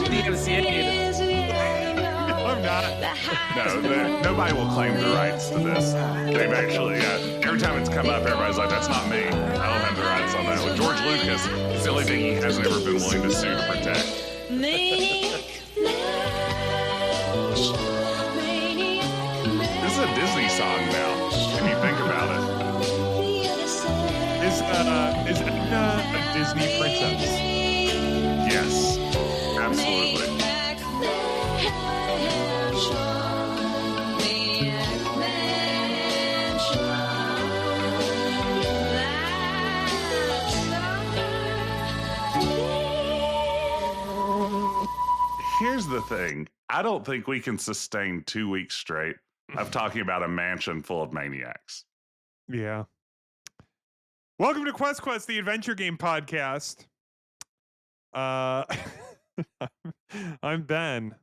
DMCA. I'm not. No, nobody will claim the rights to this. They've actually, every time it's come up, everybody's like, that's not me. I don't have the rights on that. With George Lucas, it's the only thing he hasn't ever been willing to sue to protect. This is a Disney song now, if you think about it. Is Edna a Disney princess? Yes, absolutely. Here's the thing. I don't think we can sustain 2 weeks straight of talking about a mansion full of maniacs. Yeah. Welcome to Quest, the adventure game podcast. I'm Ben,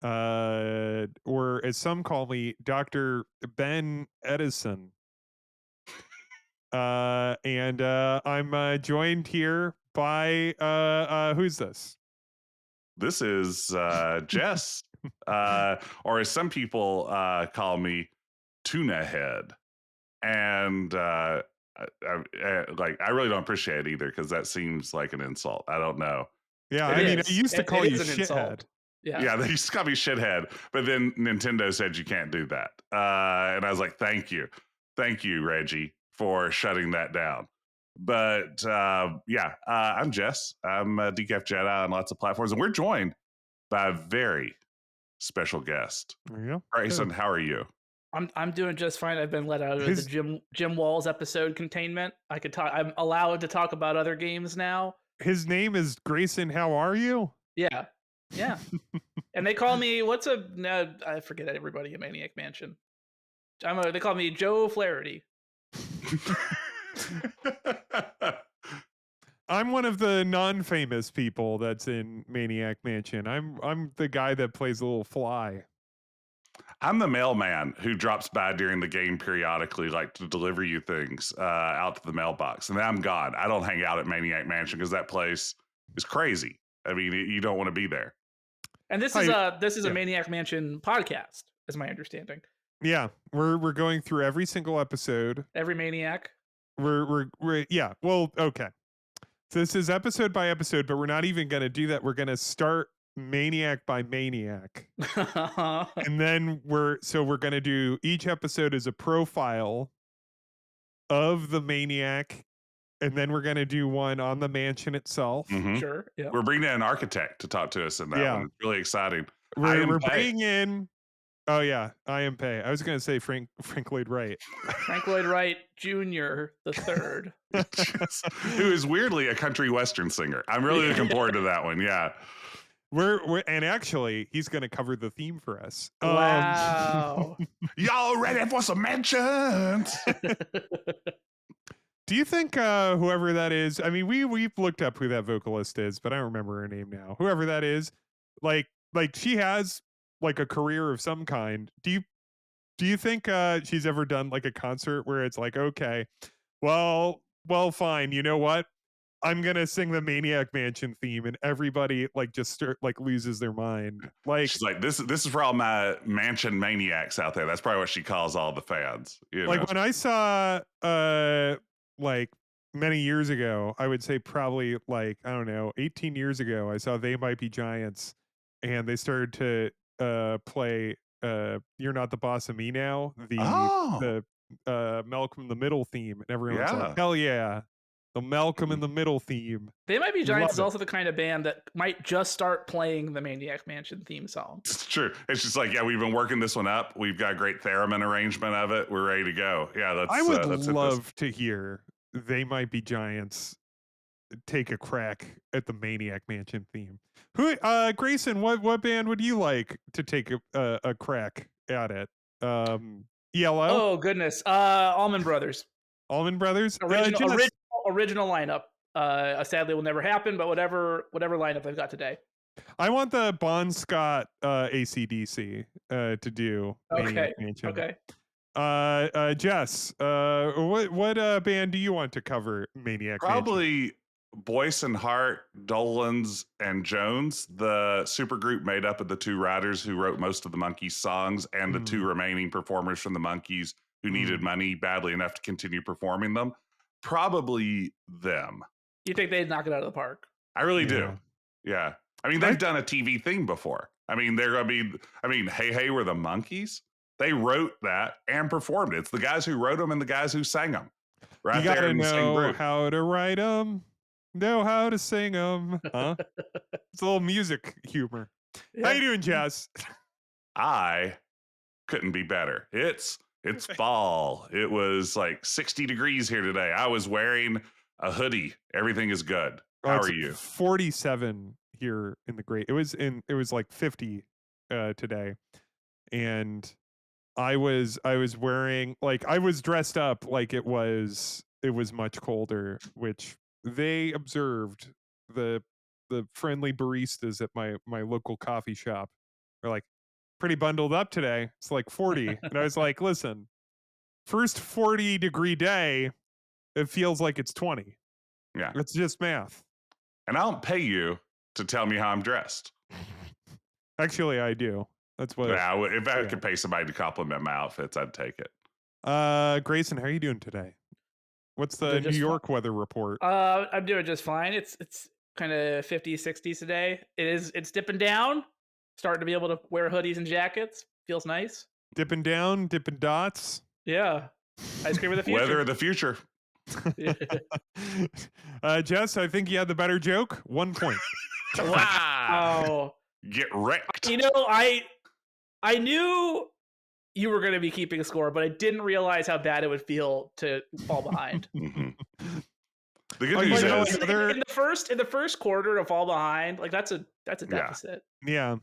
or as some call me, Dr. Ben Edison. And I'm joined here by who's this? This is Jess, or as some people call me, Tuna Head. And I really don't appreciate it either because that seems like an insult. I don't know. Yeah, I mean, I used to call you shithead. Yeah, they used to call me shithead, but then Nintendo said you can't do that. And I was like, thank you, Reggie, for shutting that down. But I'm Jess. I'm a Decaf Jedi on lots of platforms, and we're joined by a very special guest. Yeah, Grayson, how are you? I'm doing just fine. I've been let out of the Jim Walls episode containment. I'm allowed to talk about other games now. His name is Grayson. How are you? Yeah. And they call me I forget everybody at Maniac Mansion. They call me Joe Flaherty. I'm one of the non-famous people that's in Maniac Mansion. I'm the guy that plays a little fly. I'm the mailman who drops by during the game periodically, like to deliver you things out to the mailbox, and then I'm gone. I don't hang out at Maniac Mansion because that place is crazy. I mean, you don't want to be there. And this is a Maniac Mansion podcast, is my understanding. Yeah, we're going through every single episode. Every Maniac. We're well, okay. So this is episode by episode, but we're not even going to do that. We're going to start Maniac by Maniac. And then we're going to do each episode as a profile of the Maniac, and then we're going to do one on the mansion itself. Mm-hmm. Sure. Yeah. We're bringing in an architect to talk to us in that one. It's really exciting. We're bringing in I am Pay. I was going to say Frank Lloyd Wright. Frank Lloyd Wright Jr. the third. Who is weirdly a country western singer. I'm really looking forward to that one. Yeah. And actually, he's going to cover the theme for us. Wow. Y'all ready for some mentions? Do you think whoever that is, I mean, we've looked up who that vocalist is, but I don't remember her name now. Whoever that is, like she has like a career of some kind. Do you think she's ever done like a concert where it's like, okay, well, fine. You know what? I'm gonna sing the Maniac Mansion theme, and everybody like just loses their mind. Like she's like, this is for all my mansion maniacs out there. That's probably what she calls all the fans. You know? When I saw like many years ago, I would say probably like, I don't know, 18 years ago, I saw They Might Be Giants, and they started to play You're Not the Boss of Me Now, the Malcolm in the Middle theme, and everyone's like, hell yeah, the Malcolm in the Middle theme. They Might Be Giants is also the kind of band that might just start playing the Maniac Mansion theme song. It's true. It's just like, we've been working this one up. We've got a great theremin arrangement of it. We're ready to go. Yeah, I would love to hear They Might Be Giants take a crack at the Maniac Mansion theme. Grayson, what band would you like to take a crack at it? Yellow? Oh goodness, Allman Brothers. Allman Brothers? Original lineup. Sadly, will never happen, but whatever lineup they've got today. I want the Bon Scott AC/DC to do. Okay. Jess, what band do you want to cover Maniac Mansion? Probably Boyce and Hart, Dolan's, and Jones, the supergroup made up of the two writers who wrote most of the Monkees songs and the two remaining performers from the Monkees who needed money badly enough to continue performing them, probably them. You think they'd knock it out of the park? I really do. Yeah. I mean, they've done a TV thing before. I mean, they're going to be, Hey Hey were the Monkees. They wrote that and performed it. It's the guys who wrote them and the guys who sang them. Right, you gotta know how to write them, know how to sing them. Huh? It's a little music humor. Yeah. How you doing, Jess? I couldn't be better. It's fall. It was like 60 degrees here today. I was wearing a hoodie. Everything is good. How are you? 47 here in the Great. It was like 50 today, and I was wearing, like, I was dressed up like it was much colder, which they observed. The friendly baristas at my local coffee shop are like, pretty bundled up today. It's like 40. And I was like, listen, first 40-degree day, it feels like it's 20. Yeah. It's just math. And I don't pay you to tell me how I'm dressed. Actually, I do. That's what. Yeah, if I could pay somebody to compliment my outfits, I'd take it. Grayson, how are you doing today? What's the New York weather report? I'm doing just fine. It's kind of 50s, 60s today. It's dipping down. Starting to be able to wear hoodies and jackets. Feels nice. Dipping down, dipping dots. Yeah. Ice cream of the future. Weather of the future. Jess, I think you had the better joke. 1 point. Wow. Get wrecked. You know, I knew you were going to be keeping a score, but I didn't realize how bad it would feel to fall behind. The good news is in the first quarter to fall behind, like that's a deficit. Yeah.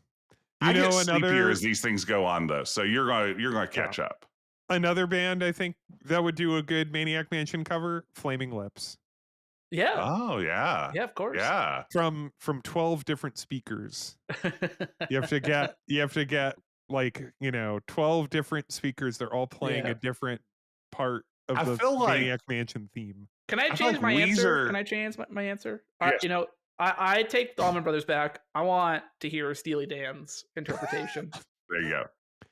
I get sleepier as these things go on, though, so you're gonna catch up. Another band I think that would do a good Maniac Mansion cover, Flaming Lips. Yeah. Oh yeah. Yeah, of course. Yeah. From 12 different speakers. You have to get like, 12 different speakers. They're all playing a different part of the Maniac Mansion theme. Can I change my answer? Can I change my answer? Yes. I take the Allman Brothers back. I want to hear Steely Dan's interpretation. There you go.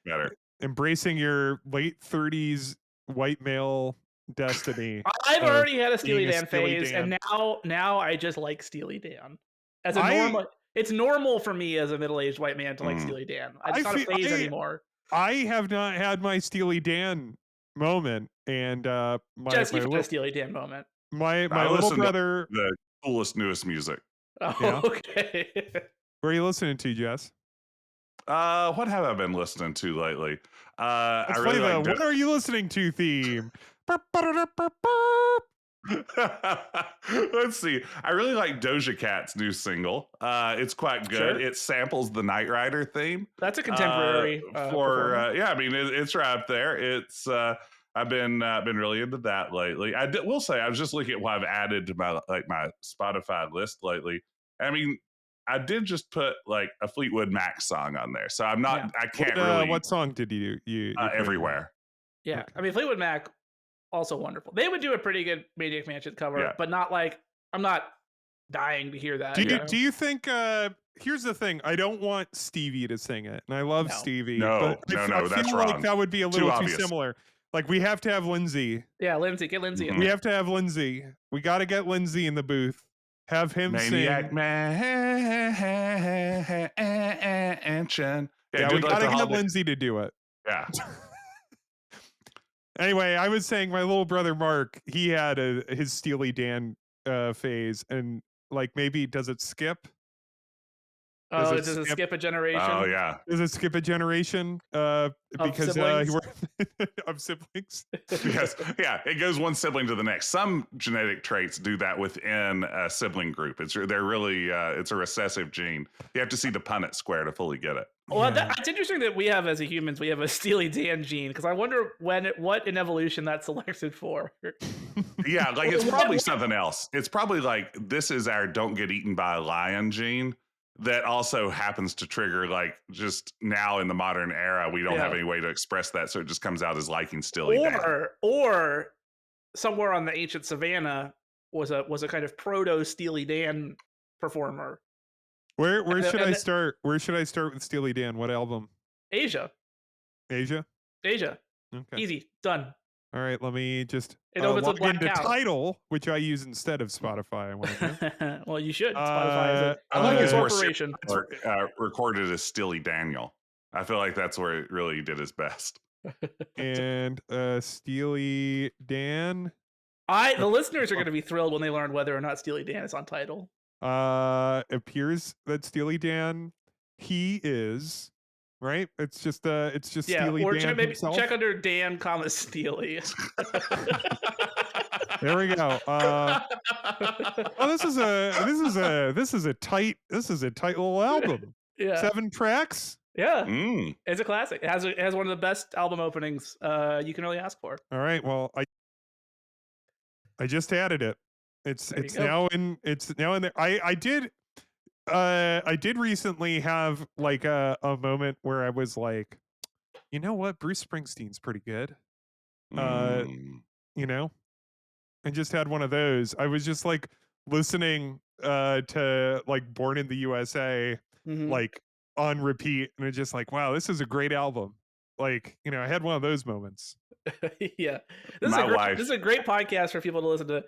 Better. Embracing your late 30s white male destiny. I've already had a Steely Dan phase, and now I just like Steely Dan. It's normal for me as a middle-aged white man to like Steely Dan. It's not a phase anymore. I have not had my Steely Dan moment, and Jess, you've had a Steely Dan moment. My little brother, the coolest, newest music. Oh, okay. Where are you listening to, Jess? What have I been listening to lately? I really like what are you listening to theme. Let's see. I really like Doja Cat's new single. It's quite good. Sure. It samples the Knight Rider theme. That's a contemporary. It's right up there. It's I've been really into that lately. Will say I was just looking at what I've added to my Spotify list lately. I mean, I did just put like a Fleetwood Mac song on there, so I'm not. Yeah. I can't really. What song did you Everywhere? Yeah, okay. I mean Fleetwood Mac, also wonderful. They would do a pretty good Maniac Mansion cover, but not like I'm not dying to hear that. Do you think? Here's the thing. I don't want Stevie to sing it, and I love Stevie. No, but I that's feel wrong. Like that would be a little too similar. Like we have to have Lindsay. Yeah, Lindsay. Get Lindsay. We have to have Lindsay. We got to get Lindsay in the booth. Have him Maniac sing. Mansion. Yeah, we got to get Lindsay to do it. Yeah. Anyway, I was saying my little brother Mark, he had his Steely Dan phase, and like maybe does it skip? Does it skip a generation? Oh yeah. Does it skip a generation? Because of siblings. Because it goes one sibling to the next. Some genetic traits do that within a sibling group. It's a recessive gene. You have to see the Punnett square to fully get it. Well, it's interesting that we have as humans we have a Steely Dan gene, because I wonder what in evolution that's selected for. Yeah, like it's probably something else. It's probably like this is our don't get eaten by a lion gene. That also happens to trigger, like, just now in the modern era, we don't have any way to express that, so it just comes out as liking Steely Dan. Or somewhere on the ancient savannah, was a kind of proto Steely Dan performer. Where should I start? Where should I start with Steely Dan? What album? Asia. Asia. Okay. Easy. Done. All right, let me just it opens with log into Tidal, which I use instead of Spotify. I want to well, you should. Spotify is I like his corporation. Recorded as Steely Daniel. I feel like that's where it really did his best. And Steely Dan. The listeners are going to be thrilled when they learn whether or not Steely Dan is on Tidal. Appears that Steely Dan, he is. Right? It's just Steely or Dan himself. Check under Dan, Steely. There we go. This is a tight little album. Yeah. 7 tracks. Yeah. It's a classic. It has one of the best album openings you can really ask for. All right. Well, I just added it. It's now in there. I did recently have like a moment where I was like, you know what, Bruce Springsteen's pretty good. You know, I just had one of those. I was just like listening to like Born in the USA like on repeat, and it's just like, wow, this is a great album. Like, you know, I had one of those moments. Yeah, this is a great podcast for people to listen to.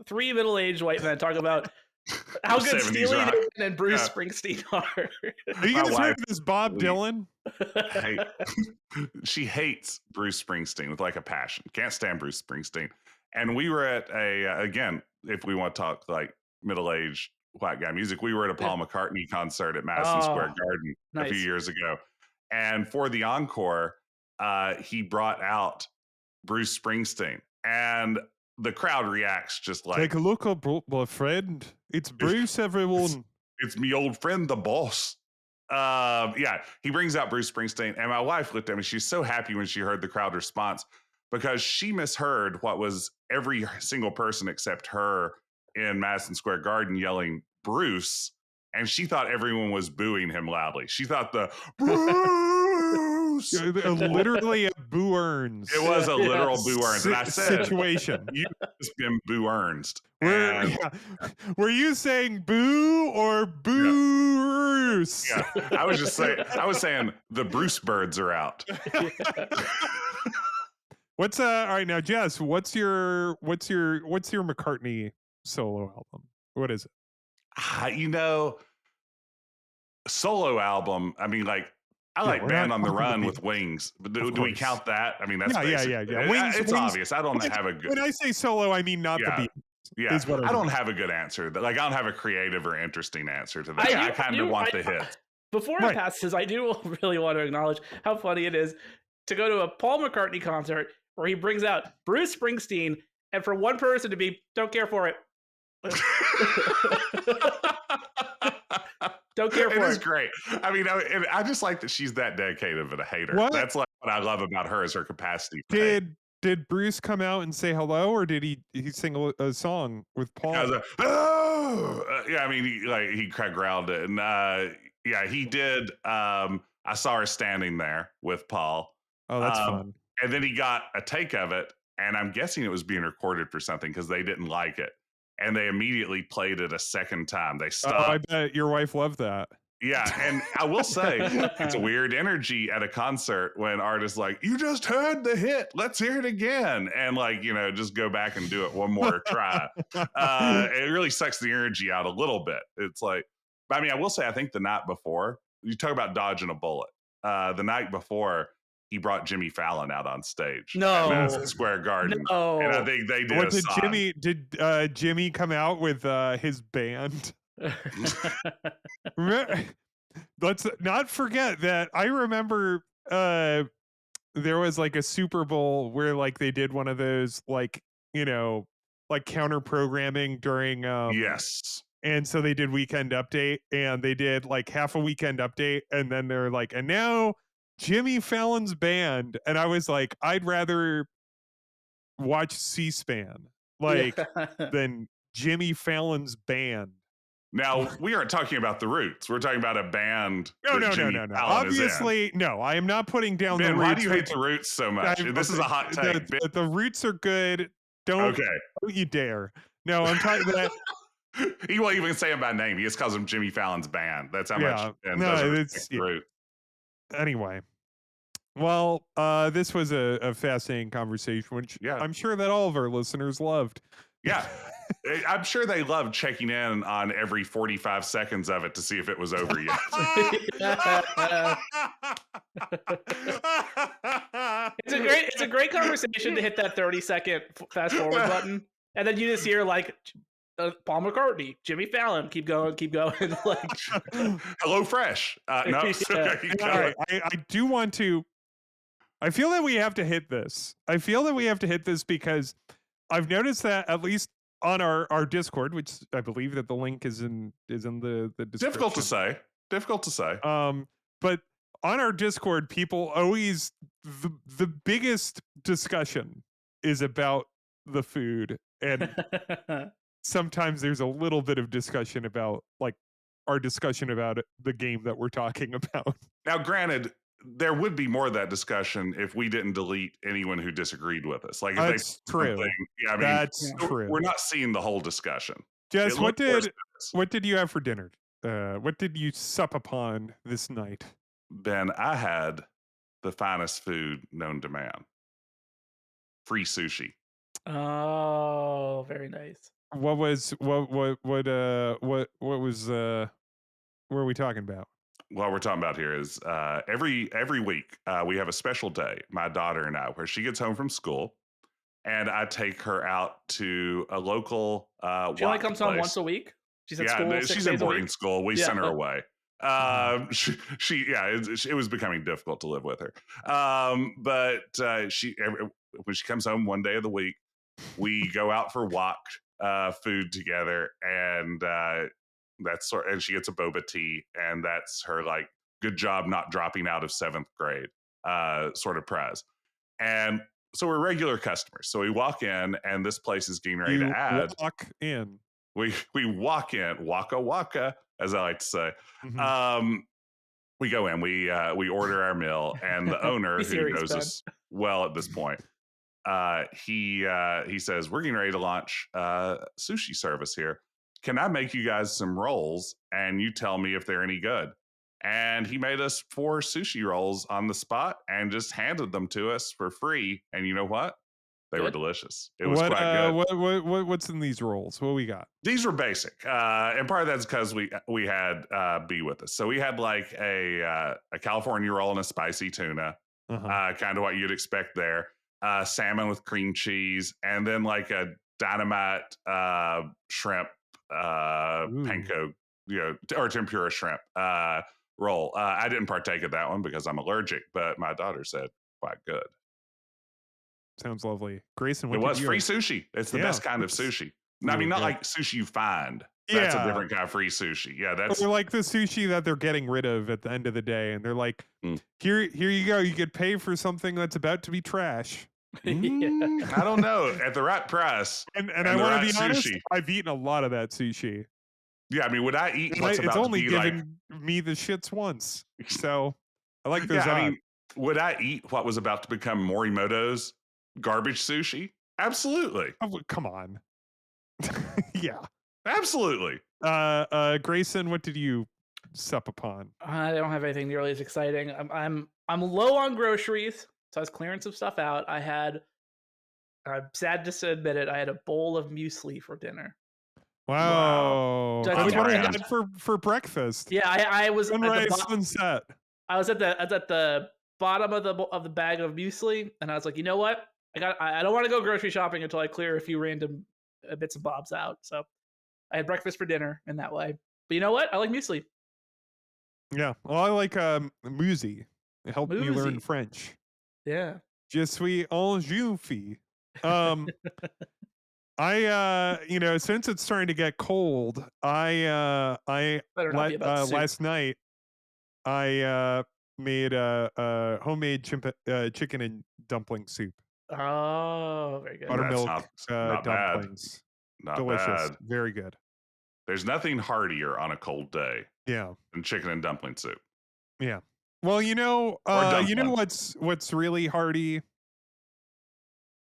3 middle-aged white men talk about how good Steely Dan and Bruce Springsteen are. Are you guys heard of this Bob Dylan? She hates Bruce Springsteen with like a passion. Can't stand Bruce Springsteen. And we were at again, if we want to talk like middle-aged white guy music, we were at a Paul McCartney concert at Madison Square Garden a few years ago. And for the encore, he brought out Bruce Springsteen. And the crowd reacts just like, take a look up, my friend. It's Bruce, everyone. It's me old friend, the boss. Yeah, he brings out Bruce Springsteen, and my wife looked at me. She's so happy when she heard the crowd response because she misheard what was every single person except her in Madison Square Garden yelling Bruce, and she thought everyone was booing him loudly. She thought the Bruce. Literally a Boo Earns. It was a literal Boo Earns. And I said, situation. You've just been Boo Earns. Were you saying boo or Bruce? Yeah, I was saying the Bruce birds are out. What's all right now, Jess, what's your McCartney solo album? What is it? You know, solo album, I mean, like, I like Band on the Run with Wings. But do we count that? I mean, that's yeah. Wings, it's obvious. I don't have a good. When I say solo, I mean not the Beatles. Yeah, I don't have a good answer. Like, I don't have a creative or interesting answer to that. I kind of want the hits. Before I pass this, I do really want to acknowledge how funny it is to go to a Paul McCartney concert where he brings out Bruce Springsteen, and for one person to be, don't care for it. Don't care for it. It is great. I mean, I just like that she's that dedicated of a hater. What? That's like what I love about her is her capacity. Did Bruce come out and say hello, or did he sing a song with Paul? Yeah, I mean, he kind of growled it, and yeah, he did. I saw her standing there with Paul. Oh, that's fun. And then he got a take of it, and I'm guessing it was being recorded for something because they didn't like it. And they immediately played it a second time. They stopped. Oh, I bet your wife loved that. Yeah, and I will say, it's a weird energy at a concert when artists like, you just heard the hit, let's hear it again. And like, you know, just go back and do it one more try. It really sucks the energy out a little bit. It's like, I mean, I will say, I think the night before, you talk about dodging a bullet. The night before, he brought Jimmy Fallon out on stage at Madison Square Garden. No. And I think they did Did Jimmy come out with his band? Let's not forget that I remember there was like a Super Bowl where like they did one of those like, you know, like counter programming during yes. And so they did Weekend Update, and they did like half a Weekend Update, and then they're like, and now Jimmy Fallon's band. And I was like, I'd rather watch C-SPAN like than Jimmy Fallon's band. Now, we aren't talking about the Roots. We're talking about a band. No. Obviously, no. I am not putting down the Roots. Why do you hate the Roots so much? This is a hot take. The Roots are good. Don't you dare. No, I'm talking that. He won't even say him by name. He just calls him Jimmy Fallon's band. That's how much Yeah, and no, doesn't respect it's the root. anyway. Well, this was a fascinating conversation, which Yeah. I'm sure that all of our listeners loved. Yeah. I'm sure they loved checking in on every 45 seconds of it to see if it was over yet. It's a great conversation to hit that 30-second fast forward button, and then you just hear like Paul McCartney, Jimmy Fallon, keep going, like Hello Fresh. No, Yeah. All right, I do want to. I feel that we have to hit this. Because I've noticed that at least on our Discord, which I believe that the link is in the description. Difficult to say. But on our Discord, people always the biggest discussion is about the food, and sometimes there's a little bit of discussion about like our discussion about the game that we're talking about. Now, granted, there would be more of that discussion if we didn't delete anyone who disagreed with us. Like if That's true. Yeah, I mean, That's true. We're not seeing the whole discussion. Jess, what did you have for dinner? What did you sup upon this night? Ben, I had the finest food known to man. Free sushi. Oh, very nice. What was what are we talking about? What we're talking about here is every week we have a special day, my daughter and I, where she gets home from school, and I take her out to a local. She only comes home once a week. She's at school. She's in boarding school. We sent her away. It was becoming difficult to live with her. But when she comes home one day of the week, we go out for food together, and and she gets a boba tea, and that's her like good job not dropping out of 7th grade sort of prize. And so we're regular customers. So we walk in, and this place is getting ready to add. Walk in. We walk in, waka waka, as I like to say. Mm-hmm. We go in, we order our meal, and the owner, who knows us well at this point, he says, "We're getting ready to launch sushi service here. Can I make you guys some rolls, and you tell me if they're any good?" And he made us 4 sushi rolls on the spot and just handed them to us for free. And you know what? They were delicious. It was quite good. What's in these rolls? What we got? These were basic, and part of that's because we had B with us, so we had like a California roll and a spicy tuna, kind of what you'd expect there. Salmon with cream cheese, and then like a dynamite shrimp panko, or tempura shrimp roll. I didn't partake of that one because I'm allergic, but my daughter said quite good. Sounds lovely. Grayson, it was free sushi. It's the best kind of sushi. I mean, not like sushi you find. That's a different kind of free sushi. Yeah, that's like the sushi that they're getting rid of at the end of the day, and they're like, here you go. You could pay for something that's about to be trash. I don't know. At the right price. And I want to be honest, I've eaten a lot of that sushi. Yeah, I mean, would I eat what's about it's only to be given me the shits once. So I like those. I mean, would I eat what was about to become Morimoto's garbage sushi? Absolutely. Oh, come on. Yeah. Absolutely. Grayson, what did you sup upon? I don't have anything nearly as exciting. I'm low on groceries, so I was clearing some stuff out. I'm sad to admit it, I had a bowl of muesli for dinner. Wow. That's what I had for breakfast. Yeah, I was sunrise, sunset. I was at the bottom of the bag of muesli, and I was like, you know what? I don't want to go grocery shopping until I clear a few random bits and bobs out. So I had breakfast for dinner in that way. But you know what? I like muesli. Yeah. Well, I like muesli. It helped me learn French. Yeah. Je suis un jeune fille. I since it's starting to get cold, last night I made a homemade chicken and dumpling soup. Oh, very good. Buttermilk not dumplings. Bad. Not delicious. Bad. Very good. There's nothing heartier on a cold day. Yeah. Than chicken and dumpling soup. Yeah. Well, you know what's really hearty?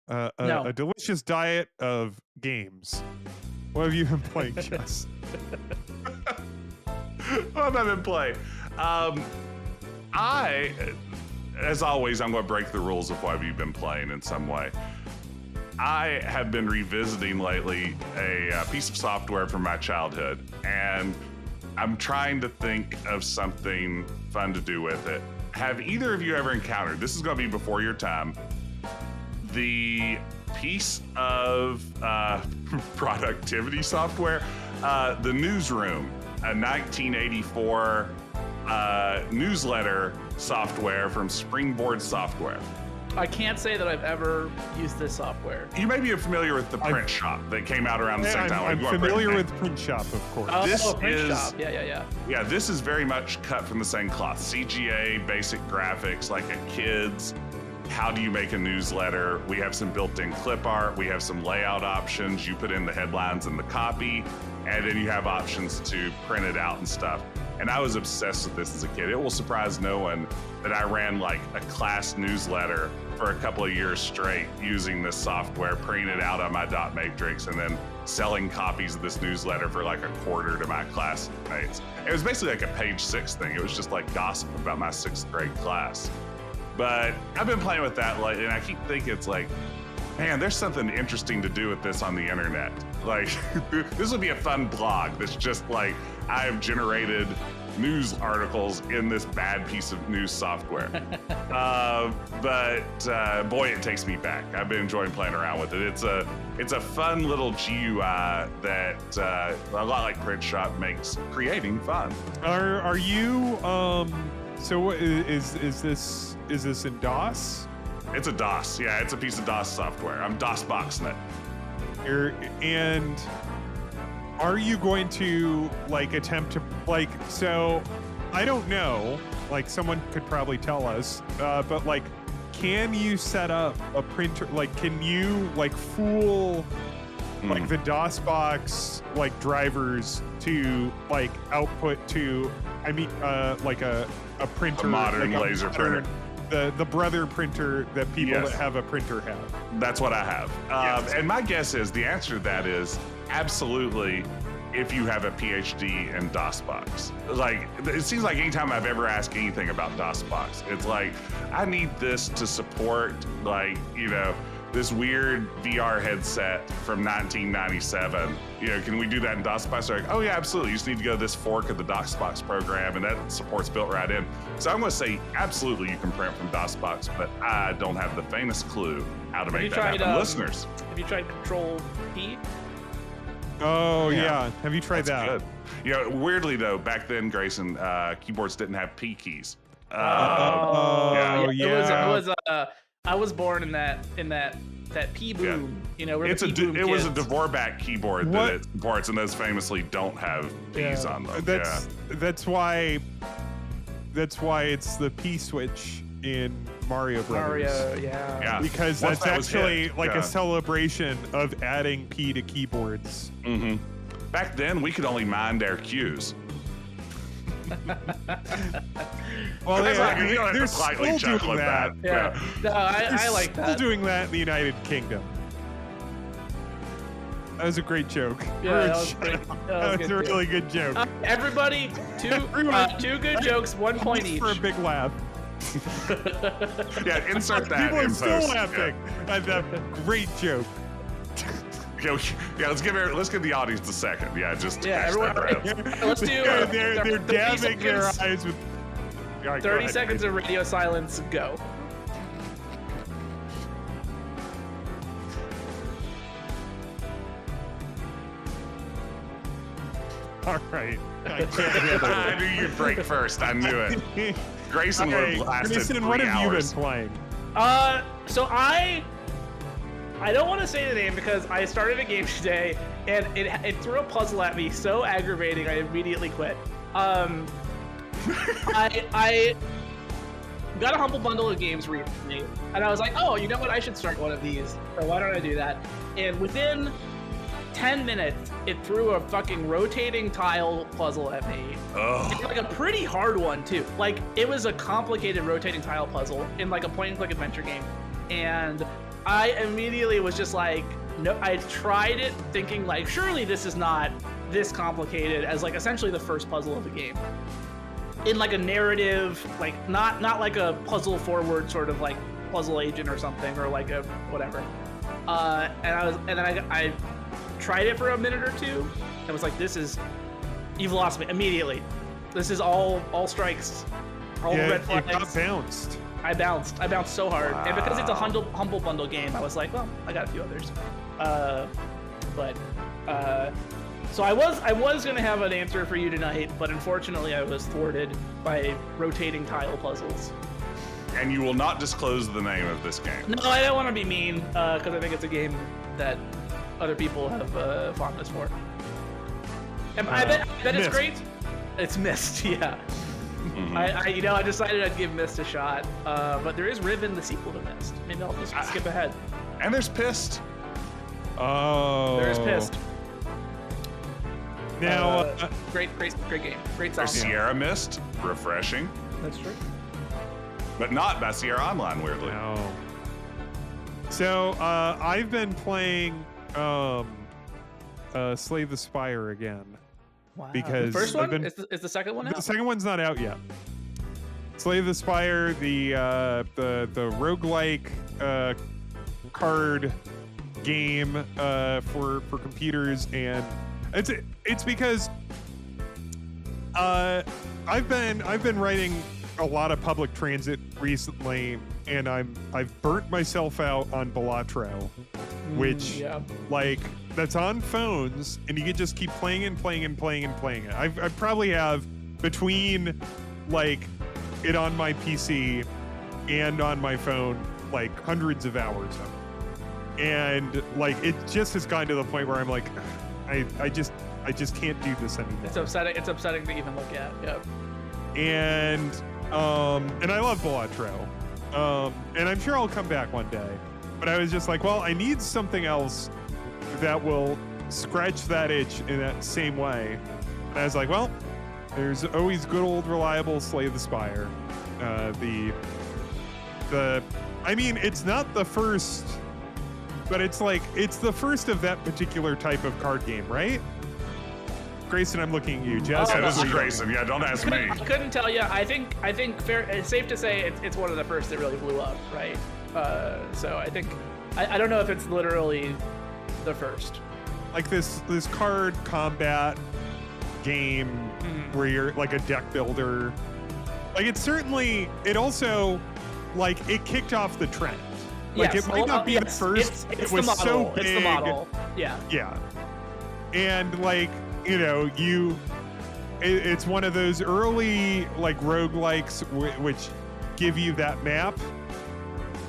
No. a delicious diet of games. What have you been playing, Jess? What have I been playing? As always, I'm going to break the rules of what have you been playing in some way. I have been revisiting lately a piece of software from my childhood, and I'm trying to think of something fun to do with it. Have either of you ever encountered, this is going to be before your time, the piece of productivity software, the Newsroom, a 1984 newsletter software from Springboard Software. I can't say that I've ever used this software. You may be familiar with the Print Shop that came out around the same time. I'm familiar with Print Shop, of course. Oh, Print Shop. Yeah. Yeah, this is very much cut from the same cloth. CGA, basic graphics, like a kid's. How do you make a newsletter? We have some built-in clip art. We have some layout options. You put in the headlines and the copy, and then you have options to print it out and stuff. And I was obsessed with this as a kid. It will surprise no one that I ran like a class newsletter for a couple of years straight using this software, printing it out on my dot matrix, and then selling copies of this newsletter for like a quarter to my classmates. It was basically like a page 6 thing. It was just like gossip about my 6th grade class. But I've been playing with that lately, and I keep thinking it's like, man, there's something interesting to do with this on the internet. Like, this would be a fun blog that's just like, I've generated news articles in this bad piece of news software. But boy, it takes me back. I've been enjoying playing around with it. It's a fun little GUI that a lot like Print Shop makes creating fun. Are you so what is this in DOS? It's a DOS. Yeah, it's a piece of DOS software. I'm DOS boxing it. And are you going to like attempt to like, so I don't know, like someone could probably tell us, but like, can you set up a printer? Like, can you like fool like the DOS box like drivers to like output to, I mean, like a printer, a modern like laser printer. The brother printer that people that have a printer have. That's what I have. Yes. And my guess is the answer to that is absolutely if you have a PhD in DOSBox. Like, it seems like anytime I've ever asked anything about DOSBox, it's like, I need this to support, like, you know, this weird VR headset from 1997. You know, can we do that in DOSBox? They're like, oh yeah, absolutely. You just need to go to this fork of the DOSBox program, and that support's built right in. So I'm going to say absolutely you can print from DOSBox, but I don't have the faintest clue how to make that happen. Listeners, have you tried Control P? Oh yeah. Have you tried that? Good. You know, weirdly though, back then, Grayson, keyboards didn't have P keys. Yeah. I was born in that P boom. Yeah. You know, where it was a Dvorak keyboard that it supports, and those famously don't have P's on them. That's why it's the P switch in Mario Brothers. Yeah. Because that's actually like a celebration of adding P to keyboards. Mm-hmm. Back then, we could only mind our cues. Well, they're still doing that. Yeah. No, I like that. Still doing that in the United Kingdom. That was a great joke. Yeah, that was great. That was a really good joke. Everybody, two good jokes, 1 point each. For a big laugh. Yeah, insert that. People are still laughing at that great joke. Yeah, let's give the audience a second. Yeah, just everyone. Let's do. They're dabbing their eyes with. 30 seconds of radio silence. Go. All right. I knew you'd break first. I knew it. Grayson would have lasted Grayson, 3 what hours. have you been playing? So I don't want to say the name because I started a game today and it threw a puzzle at me so aggravating I immediately quit. I got a humble bundle of games recently and I was like, oh, you know what? I should start one of these. So why don't I do that? And within 10 minutes, it threw a fucking rotating tile puzzle at me. Oh. Like a pretty hard one too. Like it was a complicated rotating tile puzzle in like a point and click adventure game. And I immediately was just like, no. I tried it thinking like, surely this is not this complicated as like essentially the first puzzle of the game. In like a narrative, like not like a puzzle forward sort of like puzzle agent or something, or like a whatever. And then I tried it for a minute or two. I was like, this is, you've lost me immediately. This is all strikes, all red flags. You got bounced. I bounced so hard. Wow. And because it's a humble bundle game, I was like, well, I got a few others. So I was gonna have an answer for you tonight, but unfortunately I was thwarted by rotating tile puzzles. And you will not disclose the name of this game. No, I don't want to be mean, because I think it's a game that other people have fondness for. And I bet it's great. It's Myst, yeah. Mhm. I decided I'd give Myst a shot, but there is Riven, the sequel to Myst. Maybe I'll just skip ahead. And there's Pissed. Oh. There is Pissed. Now, great game. Great song. There's Sierra Mist, refreshing, That's true. but not by Sierra Online, weirdly. no. So I've been playing Slay the Spire again. Wow. Because the first I've one been- is the second one out? The second one's not out yet. Slay the Spire, the roguelike card game for computers, and it's because I've been writing a lot of public transit recently, and I've burnt myself out on Balatro, which yeah. like that's on phones, and you can just keep playing it. I probably have between like it on my PC and on my phone like hundreds of hours of it. And like it just has gotten to the point where I'm like, I just can't do this anymore. It's upsetting to even look at. Yep. And I love Balatro. And I'm sure I'll come back one day. But I was just like, well, I need something else that will scratch that itch in that same way. And I was like, well, there's always good old reliable Slay the Spire. I mean, it's not the first, but it's the first of that particular type of card game, right? Grayson, I'm looking at you. Jess, Yeah, this is what are you Grayson. Yeah, don't ask me. I couldn't tell you. I think it's safe to say it's one of the first that really blew up, right? So I think I don't know if it's literally the first. like this card combat game where you're like a deck builder. Like it also like it kicked off the trend. Like yes. it might not be the first. It's it was the model. so big. It's the model. Yeah. Yeah. And like, you know, it's one of those early like roguelikes which give you that map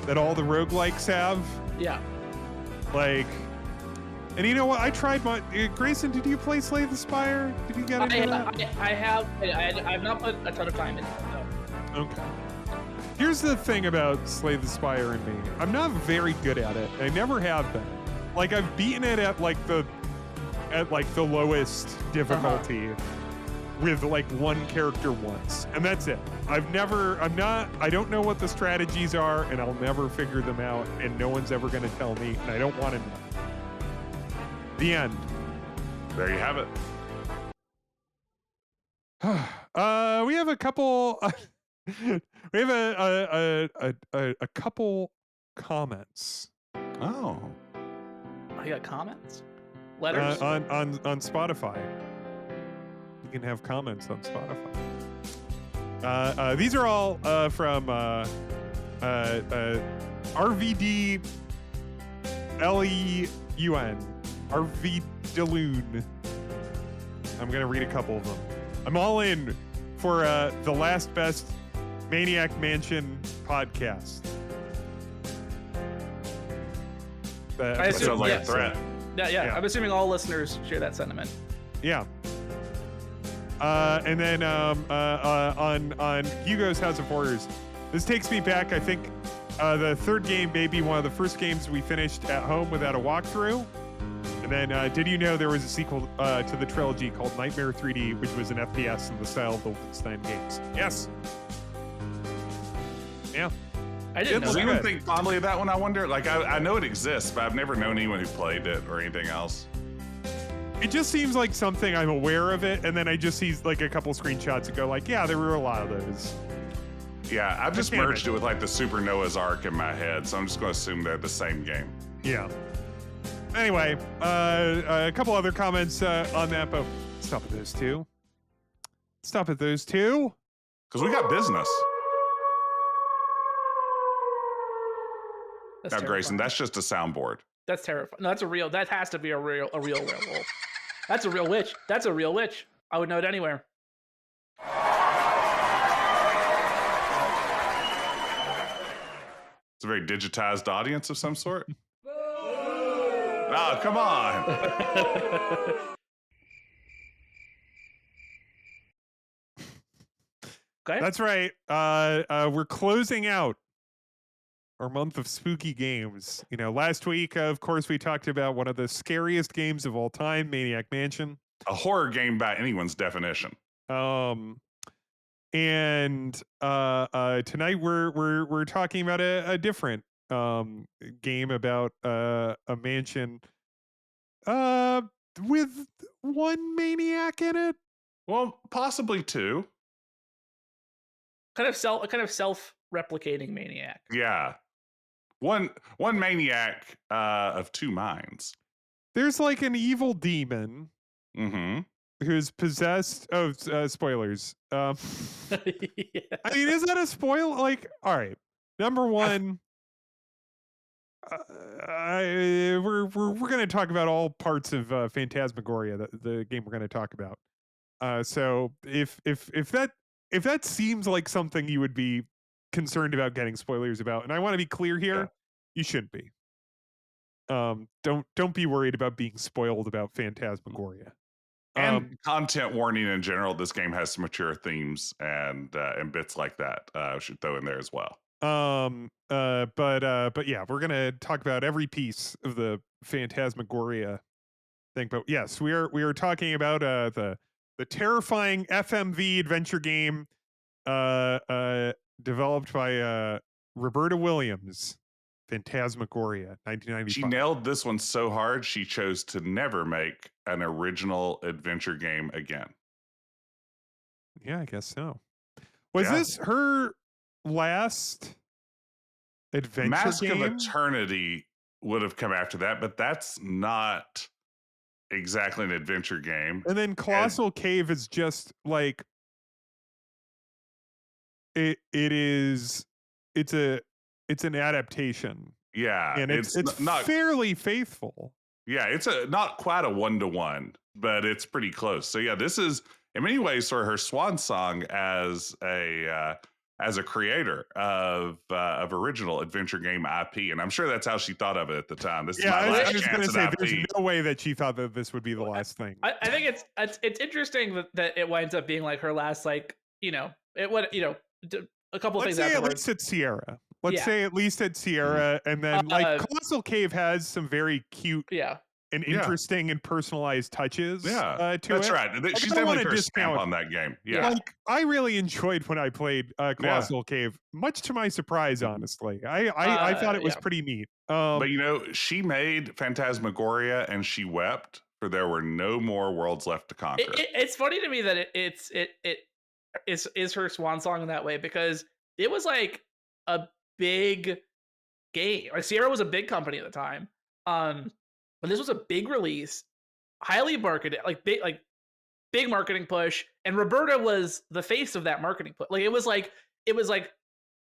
that all the roguelikes have. Yeah. Like, and you know what? I tried my Grayson. Did you play Slay the Spire? Did you get into that? I've not put a ton of time into it though. Okay. Here's the thing about Slay the Spire and me. I'm not very good at it. I never have been. Like I've beaten it at the lowest difficulty with like one character once, and that's it. I don't know what the strategies are, and I'll never figure them out, and no one's ever going to tell me, and I don't want to know. The end. There you have it. We have a couple. We have a couple comments. Oh. You got comments? Letters? On Spotify. You can have comments on Spotify. These are all from RVD LEUN. RV Deloon. I'm gonna read a couple of them. I'm all in for the last best Maniac Mansion podcast. I assume- Sounds like yeah. a threat. Yeah. I'm assuming all listeners share that sentiment. Yeah. And then on Hugo's House of Horrors, this takes me back, I think, the third game, maybe one of the first games we finished at home without a walkthrough. And then, did you know there was a sequel to the trilogy called Nightmare 3D, which was an FPS in the style of the Wolfenstein games? Yes. Yeah. I didn't know Does that. anyone think fondly of that one? I wonder. Like, I know it exists, but I've never known anyone who played it or anything else. It just seems like something I'm aware of it, and then I just see like a couple screenshots that go like, yeah, there were a lot of those. Yeah, I've just merged it with like the Super Noah's Ark in my head, so I'm just going to assume they're the same game. Yeah. Anyway, a couple other comments on that, but stop at those two. Stop at those two. Because we got business. That's Now, terrifying. Grayson, that's just a soundboard. That's terrifying. No, that's a real. That has to be a real werewolf. That's a real witch. That's a real witch. I would know it anywhere. It's a very digitized audience of some sort. Oh, come on. Okay. That's right. We're closing out our month of spooky games. You know, last week, of course, we talked about one of the scariest games of all time, Maniac Mansion. A horror game by anyone's definition. And tonight we're talking about a different game about a mansion with one maniac in it. Well, possibly two. Kind of self-replicating maniac. Yeah. One maniac of two minds. There's like an evil demon who's possessed. Oh, spoilers. Yeah. I mean, is that a spoil? Like, all right. Number one, we're going to talk about all parts of Phantasmagoria, the game we're going to talk about. So if that seems like something you would be concerned about getting spoilers about, and I want to be clear here, you shouldn't be. Don't be worried about being spoiled about Phantasmagoria. And content warning in general. This game has some mature themes and bits like that. I should throw in there as well. But yeah, we're gonna talk about every piece of the Phantasmagoria thing. But yes, we are talking about the terrifying FMV adventure game developed by Roberta Williams, Phantasmagoria, 1995. She nailed this one so hard, she chose to never make an original adventure game again. Yeah, I guess so. Was this her last adventure Mask game? of Eternity would have come after that, but that's not exactly an adventure game. And then Colossal Cave is just like it's an adaptation. Yeah, And it's not fairly faithful. Yeah, it's not quite a 1-to-1, but it's pretty close. So yeah, this is in many ways sort of her swan song as a creator of original adventure game IP, and I'm sure that's how she thought of it at the time. This is my last I was going to chance say, at there's IP. no way that she thought that this would be the last thing. I think it's interesting that it winds up being like her last, like, a couple of things. Let's say afterwards. at least at Sierra. Let's say at least at Sierra, and then like Colossal Cave has some very cute and interesting and personalized touches. To that's it. right. She's definitely put a stamp on that game. Yeah, like I really enjoyed when I played Colossal Cave, much to my surprise. Honestly, I thought it was pretty neat. But she made Phantasmagoria, and she wept, for there were no more worlds left to conquer. It's funny to me that it is her swan song in that way, because it was like a big game. Like, Sierra was a big company at the time. But this was a big release, highly marketed, like big marketing push, and Roberta was the face of that marketing push. Like it was like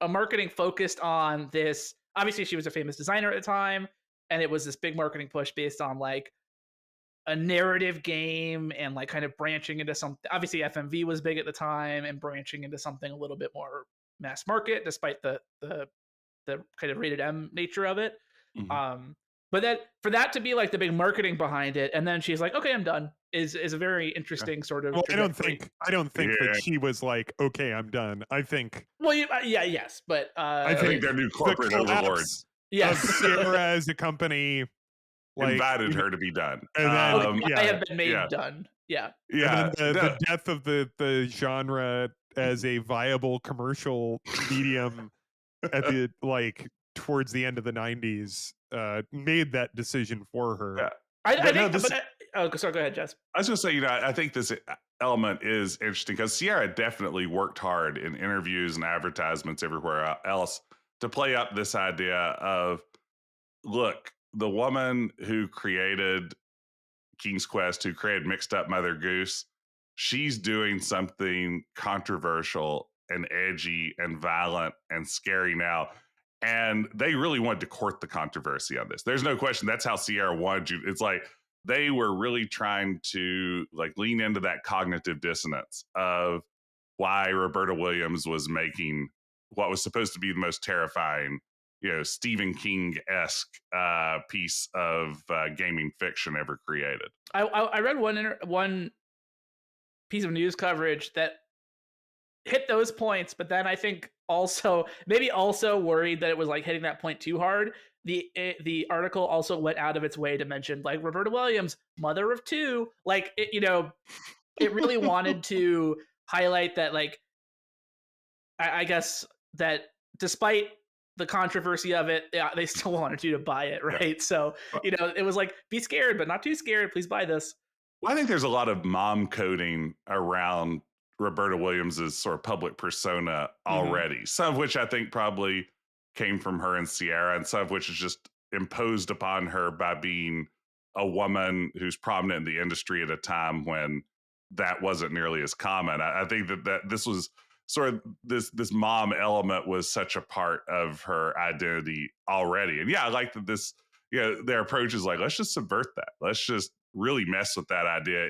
a marketing focused on this. Obviously, she was a famous designer at the time, and it was this big marketing push based on like a narrative game and like kind of branching into something. Obviously, FMV was big at the time, and branching into something a little bit more mass market, despite the kind of rated M nature of it. But that for that to be like the big marketing behind it, and then she's like, "Okay, I'm done," is a very interesting sort of. Well, I don't think that she was like, "Okay, I'm done." I think. Well, yes, but I think their new corporate overlords, of Sierra as a company, invited her to be done, and then I have been made done. Yeah. And then the death of the genre as a viable commercial medium at the like towards the end of the 90s made that decision for her. Yeah. I But no, think, this sorry, go ahead, Jess. I was gonna say, I think this element is interesting because Sierra definitely worked hard in interviews and advertisements everywhere else to play up this idea of, look, the woman who created King's Quest, who created Mixed Up Mother Goose, she's doing something controversial and edgy and violent and scary now. And they really wanted to court the controversy on this. There's no question. That's how Sierra wanted you. It's like they were really trying to like lean into that cognitive dissonance of why Roberta Williams was making what was supposed to be the most terrifying, Stephen King-esque piece of gaming fiction ever created. I read one piece of news coverage that hit those points, but then I think also maybe also worried that it was like hitting that point too hard. The article also went out of its way to mention like Roberta Williams, mother of two, like it really wanted to highlight that like I guess that despite the controversy of it, they still wanted you to buy it, right? Yeah. So it was like be scared, but not too scared. Please buy this. Well, I think there's a lot of mom coding around Roberta Williams's sort of public persona already. Mm-hmm. Some of which I think probably came from her and Sierra, and some of which is just imposed upon her by being a woman who's prominent in the industry at a time when that wasn't nearly as common. I think that this was sort of this mom element was such a part of her identity already. And yeah, I like that this, their approach is like, let's just subvert that. Let's just really mess with that idea.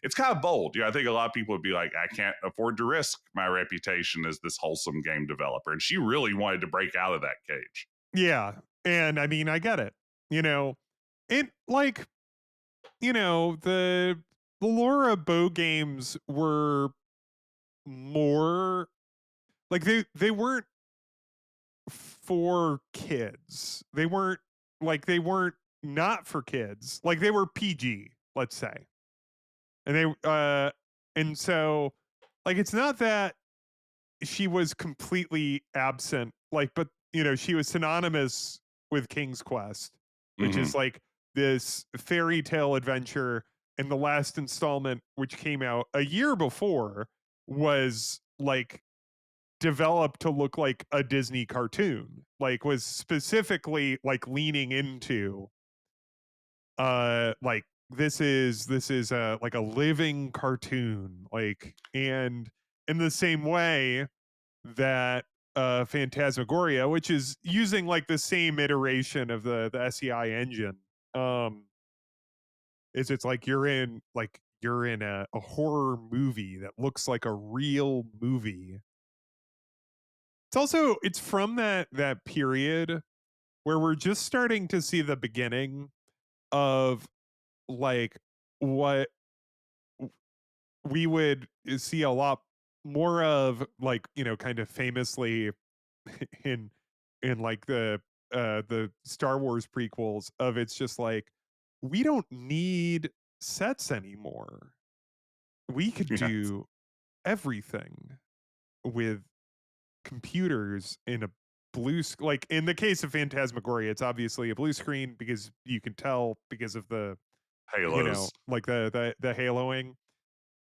It's kind of bold. I think a lot of people would be like, I can't afford to risk my reputation as this wholesome game developer. And she really wanted to break out of that cage. Yeah. And I mean, I get it. It like, the Laura Bow games were more like they weren't for kids. They weren't not for kids. Like they were PG, let's say. And and so like it's not that she was completely absent, like, but she was synonymous with King's Quest, which is like this fairy tale adventure, and the last installment, which came out a year before, was like developed to look like a Disney cartoon, like was specifically like leaning into like this is like a living cartoon, like, and in the same way that Phantasmagoria, which is using like the same iteration of the SEI engine, it's like you're in a horror movie that looks like a real movie. It's from that period where we're just starting to see the beginning of like what we would see a lot more of, like, kind of famously in like the Star Wars prequels of, it's just like, we don't need sets anymore. We could do everything with computers in a like in the case of Phantasmagoria, it's obviously a blue screen because you can tell because of the halos, like the haloing.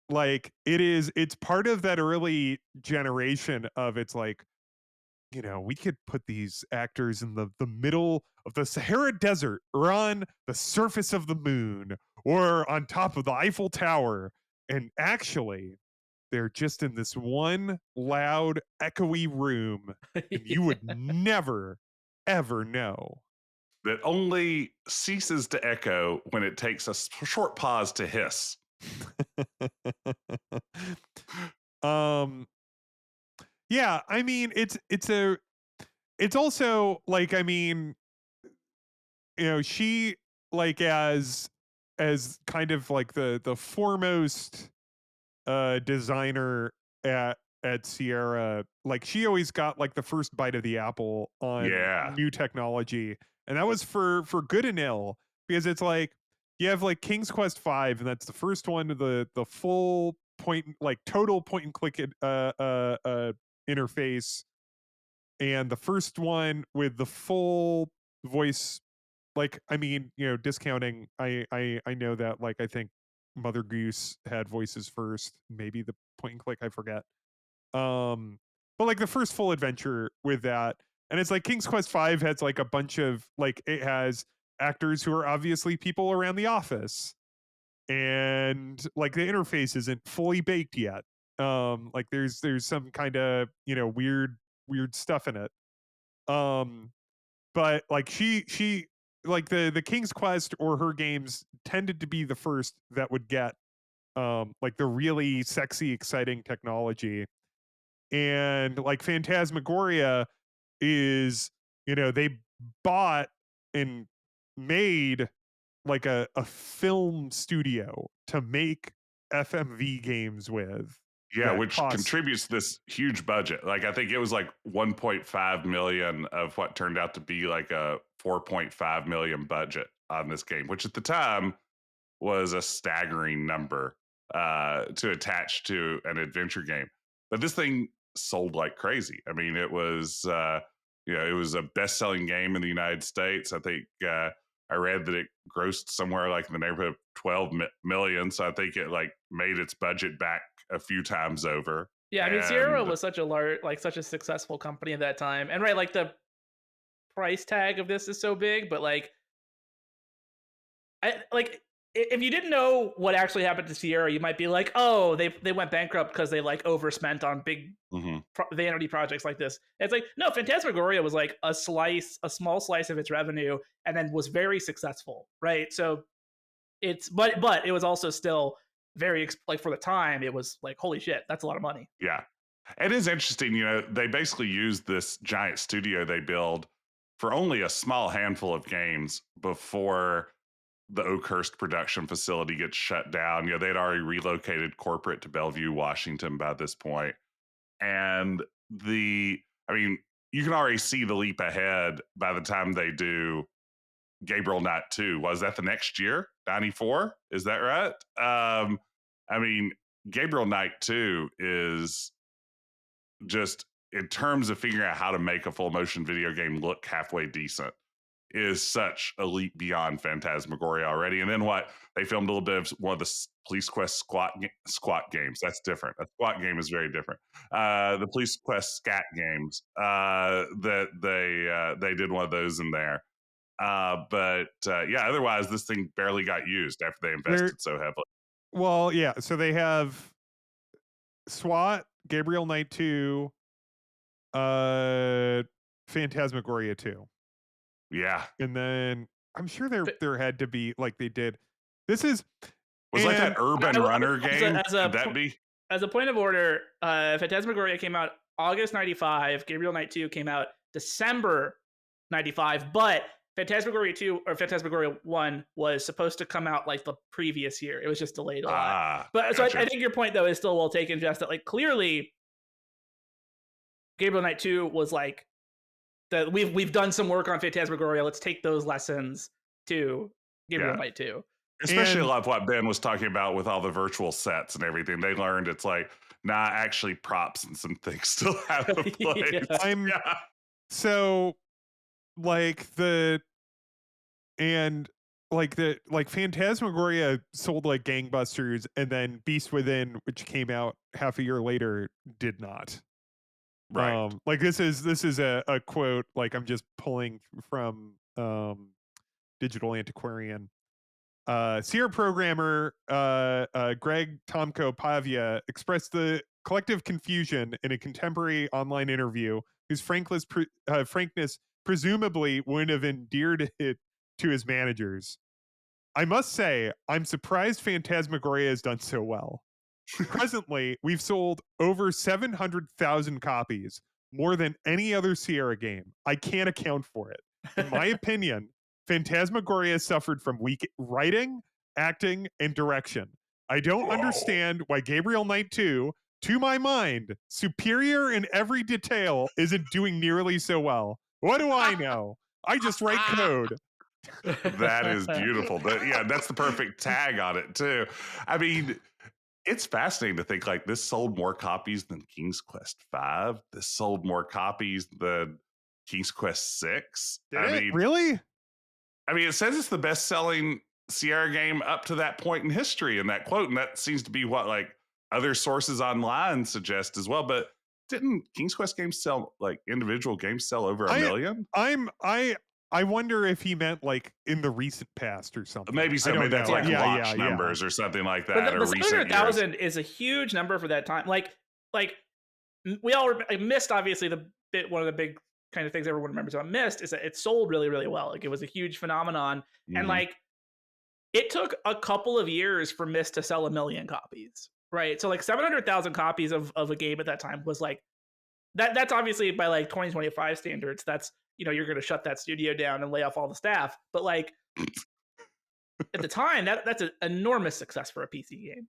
Like it's part of that early generation of, it's like, we could put these actors in the middle of the Sahara Desert, or on the surface of the moon, or on top of the Eiffel Tower, and actually they're just in this one loud, echoey room, and you would never, ever know. That only ceases to echo when it takes a short pause to hiss. Yeah, I mean, it's also like, I mean, she, like, as kind of like the foremost designer at Sierra, like, she always got like the first bite of the apple on new technology, and that was for good and ill, because it's like you have like King's Quest 5, and that's the first one to the full total point and click interface, and the first one with the full voice, like, I mean, discounting, I know that, like, I think Mother Goose had voices first, maybe the point and click, I forget. But like the first full adventure with that, and it's like King's Quest V has like a bunch of, like, it has actors who are obviously people around the office, and like the interface isn't fully baked yet. Like there's some kind of weird stuff in it. Um, but like she like the King's Quest or her games tended to be the first that would get like the really sexy, exciting technology. And like Phantasmagoria is, they bought and made like a film studio to make FMV games with Yeah, that which costs. contributes this huge budget. Like I think it was like 1.5 million of what turned out to be like a 4.5 million budget on this game, which at the time was a staggering number to attach to an adventure game. But this thing sold like crazy. I mean, it was it was a best-selling game in the United States. I think I read that it grossed somewhere like in the neighborhood of 12 million. So I think it like made its budget back a few times over. Yeah, I mean, Sierra And was such a large, like such a successful company at that time, and right, like the price tag of this is so big, but like, if you didn't know what actually happened to Sierra, you might be like, oh, they went bankrupt because they like overspent on big mhm. vanity projects like this. And it's like, no, Phantasmagoria was like a small slice of its revenue, and then was very successful, right? So but it was also still very like for the time, it was like, holy shit, that's a lot of money. Yeah. It is interesting, they basically used this giant studio they build for only a small handful of games before the Oakhurst production facility gets shut down. They'd already relocated corporate to Bellevue, Washington by this point. And I mean, you can already see the leap ahead by the time they do Gabriel Knight 2. Was that the next year? 94? Is that right? I mean, Gabriel Knight 2 is just, in terms of figuring out how to make a full motion video game look halfway decent, is such a leap beyond Phantasmagoria already. And then what? They filmed a little bit of one of the Police Quest squat games. That's different. A squat game is very different. The Police Quest scat games, that they did one of those in there. But yeah, otherwise this thing barely got used after they invested so heavily. Well, yeah. So they have SWAT, Gabriel Knight 2, Phantasmagoria 2. Yeah. And then I'm sure there had to be, like, they did. This is Was like that Urban Runner game. Could that be? As a point of order, Phantasmagoria came out August 95. Gabriel Knight 2 came out December 95. But Phantasmagoria 2 or Phantasmagoria 1 was supposed to come out like the previous year. It was just delayed a lot. But gotcha. So I think your point, though, is still well taken, Jess, that like clearly Gabriel Knight 2 was like, that we've done some work on Phantasmagoria. Let's take those lessons to Gabriel Knight 2. Especially a lot of what Ben was talking about with all the virtual sets and everything. They learned it's like, nah, actually props and some things still have a place. So like Phantasmagoria sold like gangbusters, and then Beast Within, which came out half a year later, did not. Right. Like this is a quote, like I'm just pulling from Digital Antiquarian. Sierra programmer Greg Tomko Pavia expressed the collective confusion in a contemporary online interview, whose frankness presumably wouldn't have endeared it to his managers. I must say, I'm surprised Phantasmagoria has done so well. Presently, we've sold over 700,000 copies, more than any other Sierra game. I can't account for it. In my opinion, Phantasmagoria suffered from weak writing, acting, and direction. I don't understand why Gabriel Knight 2, to my mind, superior in every detail, isn't doing nearly so well. What do I know? I just write code. That is beautiful. Yeah, that's the perfect tag on it too. I mean, it's fascinating to think like this sold more copies than King's Quest V. This sold more copies than King's Quest 6. Did it really? I mean, it says it's the best-selling Sierra game up to that point in history in that quote, and that seems to be what like other sources online suggest as well. But didn't King's Quest games sell like individual games sell over a million? I wonder if he meant like in the recent past or something. Maybe so. Maybe that's like launch numbers or something like that. But or the recent 700,000 is a huge number for that time. Like we all missed obviously one of the big kind of things everyone remembers about Myst is that it sold really, really well. Like it was a huge phenomenon, and like it took a couple of years for Myst to sell 1 million copies, right? So like 700,000 copies of a game at that time was like that. That's obviously by like 2025 standards. That's you're going to shut that studio down and lay off all the staff. But like at the time, that's an enormous success for a PC game.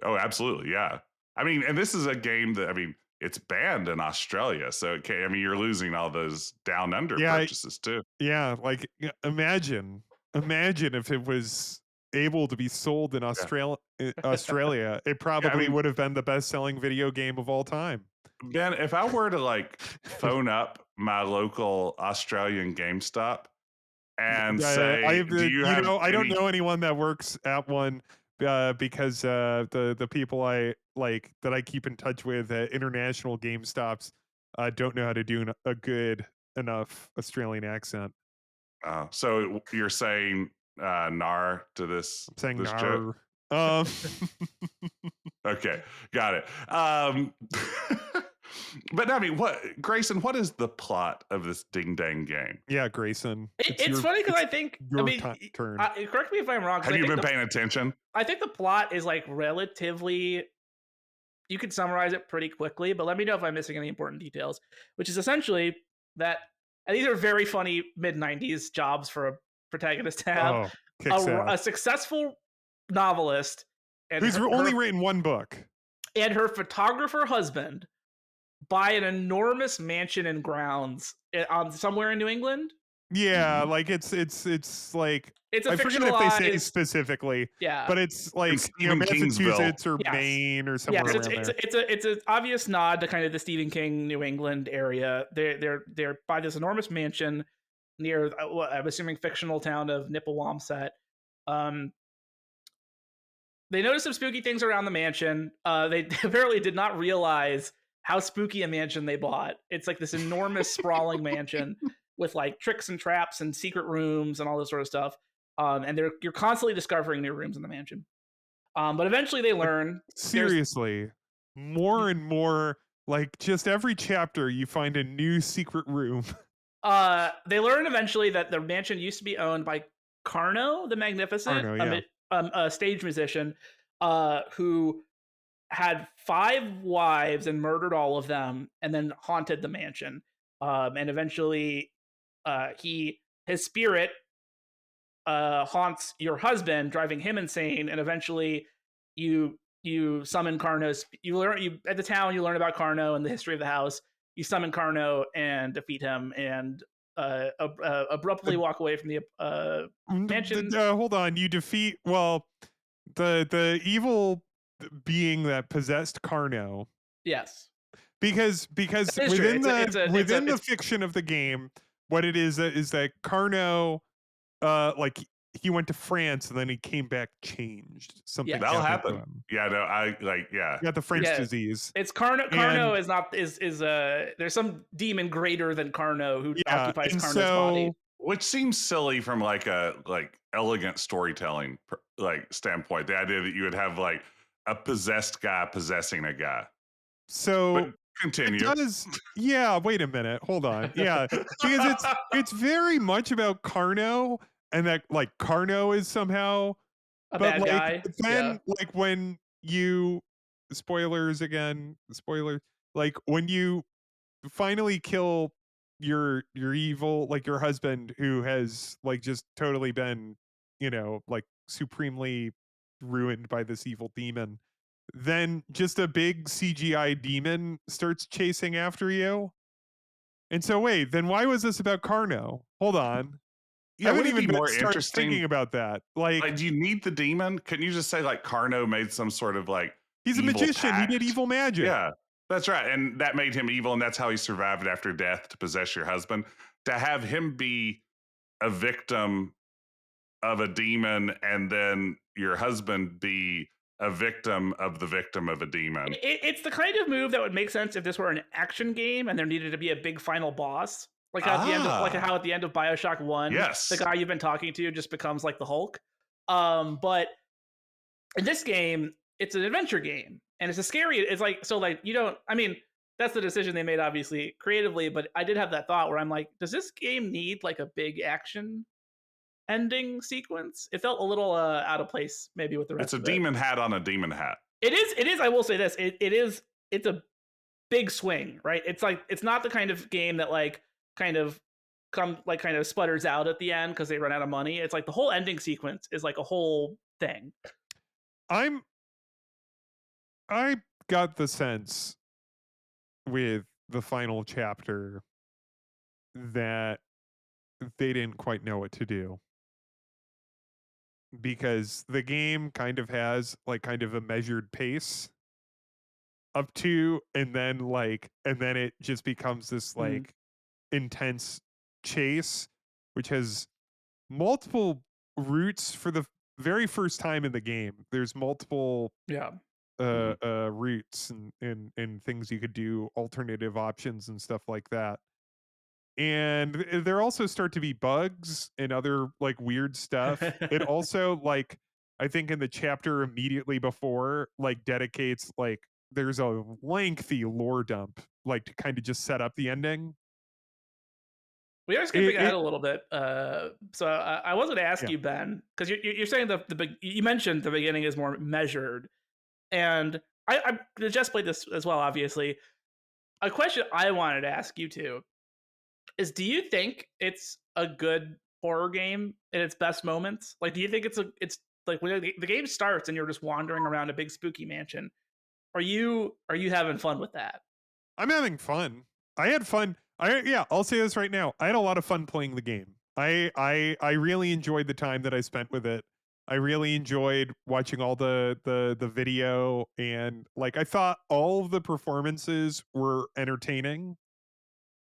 Oh, absolutely, yeah. I mean, and this is a game that it's banned in Australia, so you're losing all those down under purchases too. Yeah, like imagine if it was able to be sold in Australia. It probably would have been the best selling video game of all time. Ben, if I were to like phone up my local Australian GameStop and say, I don't know anyone that works at one. Because the people I like that I keep in touch with at international GameStops don't know how to do a good enough Australian accent. So you're saying "nar" to this? I'm saying this "nar." Joke? Okay, got it. But I mean, Grayson? What is the plot of this ding dang game? Yeah, Grayson. It's funny because I think turn. Correct me if I'm wrong. Have you been paying attention? I think the plot is like relatively. You could summarize it pretty quickly, but let me know if I'm missing any important details. Which is essentially that, and these are very funny mid-90s jobs for a protagonist to have. A successful novelist and who's only written one book, and her photographer husband buy an enormous mansion and grounds on somewhere in New England. Yeah, like it's like it's a I forget if they say specifically. Yeah, but it's like Massachusetts or Maine or somewhere around there. It's an obvious nod to kind of the Stephen King New England area. They're by this enormous mansion near I'm assuming fictional town of Nippawamset. They noticed some spooky things around the mansion. They apparently did not realize how spooky a mansion they bought. It's like this enormous sprawling mansion with like tricks and traps and secret rooms and all this sort of stuff. And you're constantly discovering new rooms in the mansion. But eventually they learn. Seriously, more and more, like just every chapter you find a new secret room. They learn eventually that the mansion used to be owned by Carno the Magnificent, a stage musician who had 5 wives and murdered all of them and then haunted the mansion. And eventually his spirit haunts your husband, driving him insane. And eventually you summon Carno's, at the town, you learn about Carno and the history of the house. You summon Carno and defeat him and abruptly walk away from the mansion. Hold on, you defeat the evil being that possessed Carno. Yes, because within the fiction of the game, what it is that Carno, like he went to France and then he came back changed. Something that'll happen. Yeah, no, He got the French disease. It's Carno. Carno is there's some demon greater than Carno who occupies Carno's body. Which seems silly from like a elegant storytelling standpoint. The idea that you would have like a possessed guy possessing a guy. So but continue. Yeah, wait a minute. Hold on. Yeah, because it's very much about Carno, and that like Carno is somehow a bad guy. Then like when you spoilers, like when you finally kill your evil, like your husband who has like just totally been, like supremely ruined by this evil demon, then just a big CGI demon starts chasing after you. And so wait, then why was this about Carno? Hold on. Yeah, I haven't wouldn't it even be more started interesting? thinking about that. Like, do you need the demon? Couldn't you just say like Carno made some sort of like he's a evil magician. He did pact? evil magic. Yeah, that's right. And that made him evil, and that's how he survived after death to possess your husband. To have him be a victim of a demon and then your husband be a victim of the victim of a demon. It's the kind of move that would make sense if this were an action game and there needed to be a big final boss. Like how at the end of Ah, how at the end of Bioshock 1, the yes. guy you've been talking to just becomes like the Hulk. But in this game, it's an adventure game. And it's a scary, it's like so like you don't I mean, that's the decision they made obviously creatively, but I did have that thought where I'm like, does this game need like a big action ending sequence? It felt a little out of place maybe with the It's rest a of it. demon hat on a demon hat. It is, I will say this. It's a big swing, right? It's like it's not the kind of game that like kind of kind of sputters out at the end because they run out of money. It's like the whole ending sequence is like a whole thing. I got the sense with the final chapter that they didn't quite know what to do because the game kind of has like kind of a measured pace up to and then it just becomes this Mhm. like intense chase which has multiple routes for the very first time in the game. There's multiple Yeah. routes and things you could do, alternative options and stuff like that. And there also start to be bugs and other like weird stuff. It also like I think in the chapter immediately before like dedicates like there's a lengthy lore dump like to kind of just set up the ending. We are skipping ahead It a little bit. So I was going to ask yeah. you, Ben, because you're saying you mentioned the beginning is more measured, and I just played this as well. Obviously, a question I wanted to ask you too is: do you think it's a good horror game in its best moments? Like, do you think it's like when the game starts and you're just wandering around a big spooky mansion? Are you having fun with that? I'm having fun. I had fun. I'll say this right now. I had a lot of fun playing the game. I really enjoyed the time that I spent with it. I really enjoyed watching all the video and like I thought all of the performances were entertaining.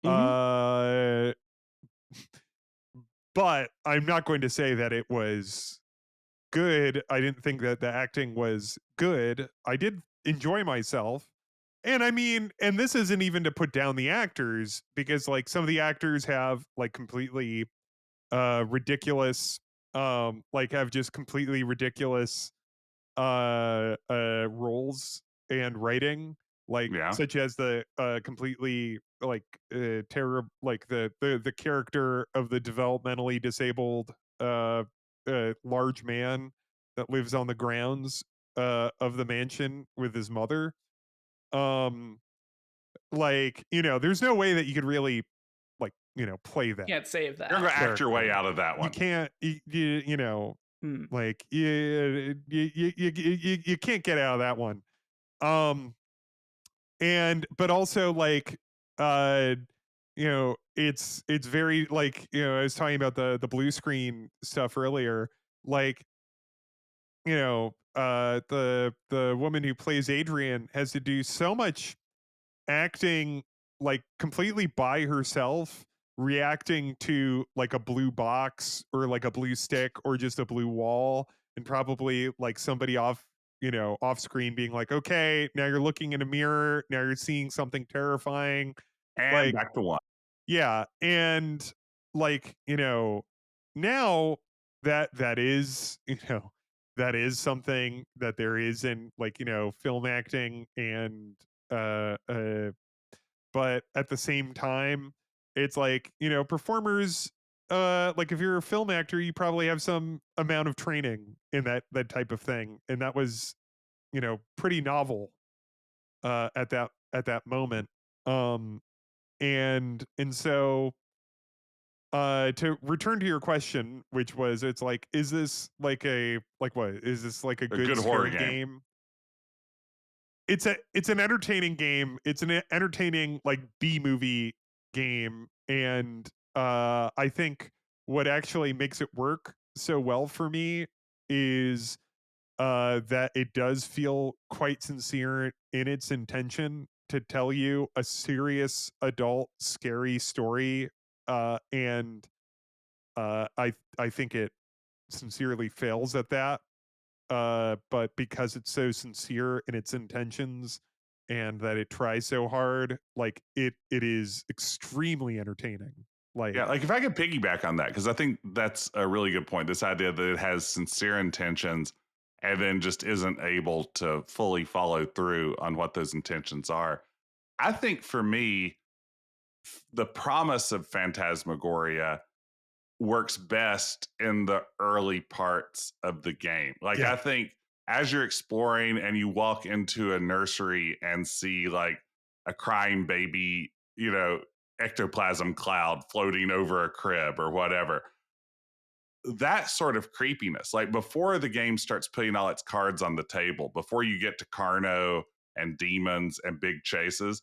Mm-hmm. Uh but I'm not going to say that it was good. I didn't think that the acting was good. I did enjoy myself. And I mean, and this isn't even to put down the actors because like some of the actors have like completely ridiculous like have just completely ridiculous roles and writing like Yeah. such as the completely like terror like the character of the developmentally disabled large man that lives on the grounds of the mansion with his mother. um like there's no way that you could really like play that Can't save You're that. going to act your way character. out of that You one. can't Hmm. like you can't get out of that one. um and but also like uh it's very like I was talking about the blue screen stuff earlier. Like the woman who plays Adrian has to do so much acting like completely by herself, reacting to like a blue box or like a blue stick or just a blue wall, and probably like somebody off screen being like, okay, now you're looking in a mirror, now you're seeing something terrifying. And Like, back to one. yeah. And like, now that is, that is something that there is in like, film acting and uh uh but at the same time it's like performers like if you're a film actor you probably have some amount of training in that type of thing, and that was pretty novel at that moment. um and so to return to your question, which was it's like is this like a like what is this like a A good good horror scary game. game? It's an entertaining game. It's an entertaining like B movie game, and I think what actually makes it work so well for me is that it does feel quite sincere in its intention to tell you a serious adult scary story, and I think it sincerely fails at that, but because it's so sincere in its intentions and that it tries so hard, like it is extremely entertaining. Like, Yeah, like if I could piggyback on that, because I think that's a really good point. This idea that it has sincere intentions and then just isn't able to fully follow through on what those intentions are. I think for me, the promise of Phantasmagoria works best in the early parts of the game. Like, Yeah. I think as you're exploring and you walk into a nursery and see like a crying baby, ectoplasm cloud floating over a crib or whatever, that sort of creepiness, like before the game starts putting all its cards on the table, before you get to Carno and demons and big chases,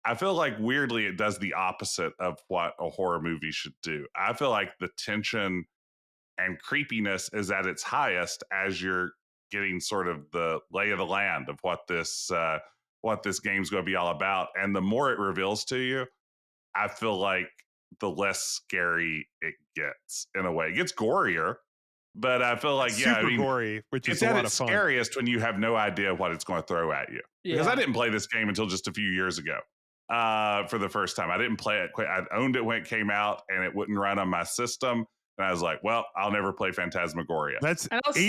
I feel like weirdly it does the opposite of what a horror movie should do. I feel like the tension and creepiness is at its highest as you're getting sort of the lay of the land of what this game's going to be all about, and the more it reveals to you, I feel like the less scary it gets. In a way, it gets gorier, but I feel like, it's yeah, I super mean, gory, which it's is a at lot its of fun. scariest when you have no idea what it's going to throw at you. Because I Yeah. didn't play this game until just a few years ago for the first time. I didn't play it. I owned it when it came out, and it wouldn't run on my system. And I was like, well, I'll never play Phantasmagoria. That's And also,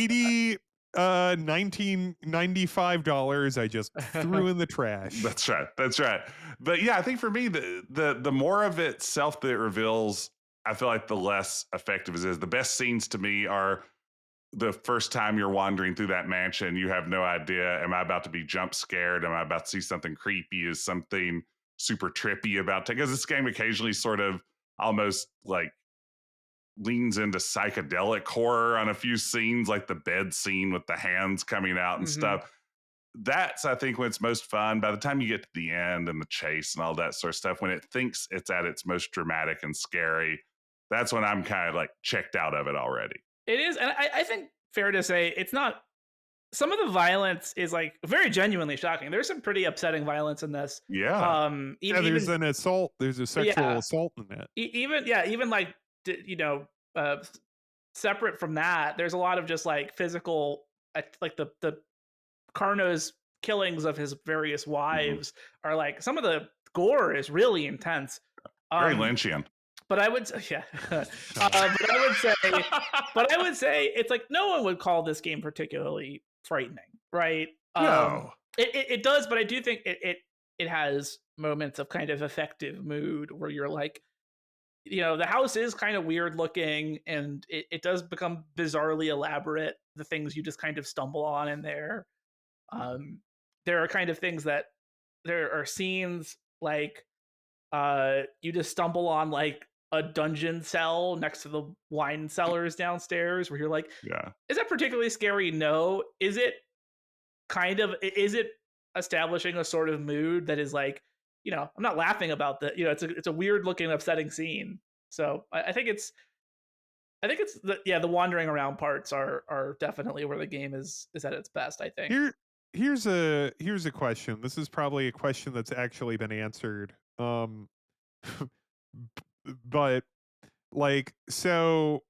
1995 I just threw in the trash. That's right. That's right. But yeah, I think for me, the more of itself that it reveals, I feel like the less effective it is. The best scenes to me are the first time you're wandering through that mansion. You have no idea, am I about to be jump scared? Am I about to see something creepy? Is something super trippy about to? Because this game occasionally sort of almost like leans into psychedelic horror on a few scenes, like the bed scene with the hands coming out and Mhm. stuff. That's, I think, when it's most fun. By the time you get to the end and the chase and all that sort of stuff, when it thinks it's at its most dramatic and scary, that's when I'm kind of like checked out of it already. It is, and I think fair to say it's not. Some of the violence is like very genuinely shocking. There's some pretty upsetting violence in this. Yeah. Yeah, there's Even an assault. There's a sexual assault in it. even like uh, separate from that, there's a lot of just like physical, like the Carno's killings of his various wives are like some of the gore is really intense. Very Um, Lynchian. but I would say, yeah, but I would say it's like no one would call this game particularly frightening, right? No. It does, but I do think it has moments of kind of effective mood where you're like, the house is kind of weird looking and it does become bizarrely elaborate. The things you just kind of stumble on in there. There are kind of things that there are scenes like you just stumble on like a dungeon cell next to the wine cellars downstairs where you're like, Yeah. is that particularly scary? No. Is it establishing a sort of mood that is like, I'm not laughing about that. It's a weird looking, upsetting scene. So I think it's the wandering around parts are definitely where the game is at its best, I think. Here's a question. This is probably a question that's actually been answered. But like, so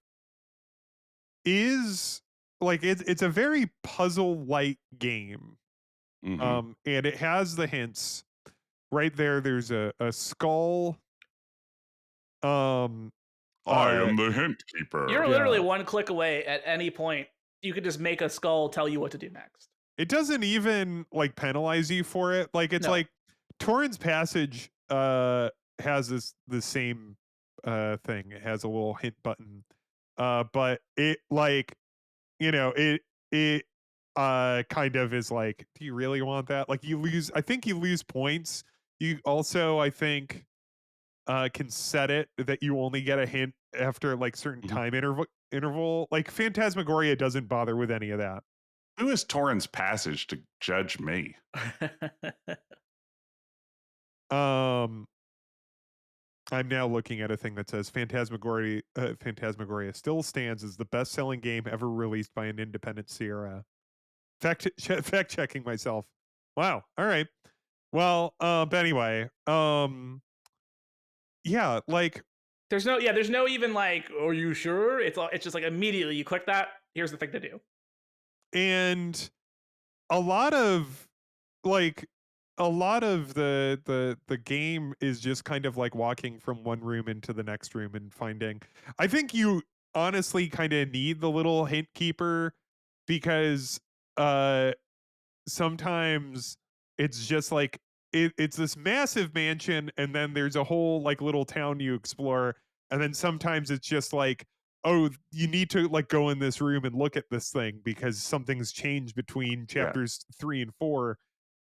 is like it's a very puzzle like game. Mm-hmm. And it has the hints right there. There's a skull. I am the hint keeper. You're Yeah. literally one click away at any point. You could just make a skull tell you what to do next. It doesn't even like penalize you for it. Like it's No. like Torrens Passage has the same thing. It has a little hint button. But it like, it kind of is like, do you really want that? Like I think you lose points. You also, I think, can set it that you only get a hint after like certain Mhm. time interval. Like Phantasmagoria doesn't bother with any of that. Who is Torrens Passage to judge me? Um I'm now looking at a thing that says Phantasmagoria still stands as the best-selling game ever released by an independent Sierra. Fact checking myself. Wow. All right. Well, but anyway, yeah, like, There's no even like, are you sure? It's just like immediately you click that. Here's the thing to do. and a lot of like a lot of the game is just kind of like walking from one room into the next room and finding. I think you honestly kind of need the little hint keeper because uh sometimes it's just like it's this massive mansion and then there's a whole like little town you explore, and then sometimes it's just like, oh, you need to like go in this room and look at this thing because something's changed between Yeah. chapters 3 and 4.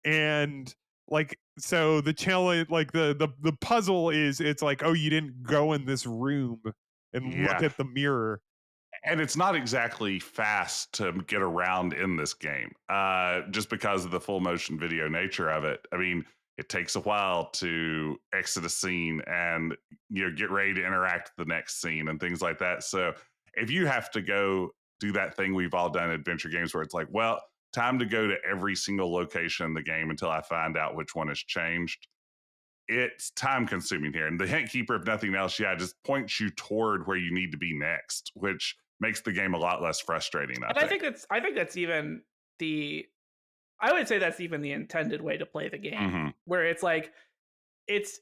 And like, so the challenge, like the puzzle is, it's like, oh, you didn't go in this room and look Yeah. at the mirror. And it's not exactly fast to get around in this game, just because of the full motion video nature of it. I mean, it takes a while to exit a scene and get ready to interact with the next scene and things like that. So if you have to go do that thing we've all done in adventure games where it's like, well, time to go to every single location in the game until I find out which one has changed, it's time consuming here. And the hint keeper, if nothing else, just points you toward where you need to be next, which makes the game a lot less frustrating. I think that's even I would say that's even the intended way to play the game, Mm-hmm. where it's like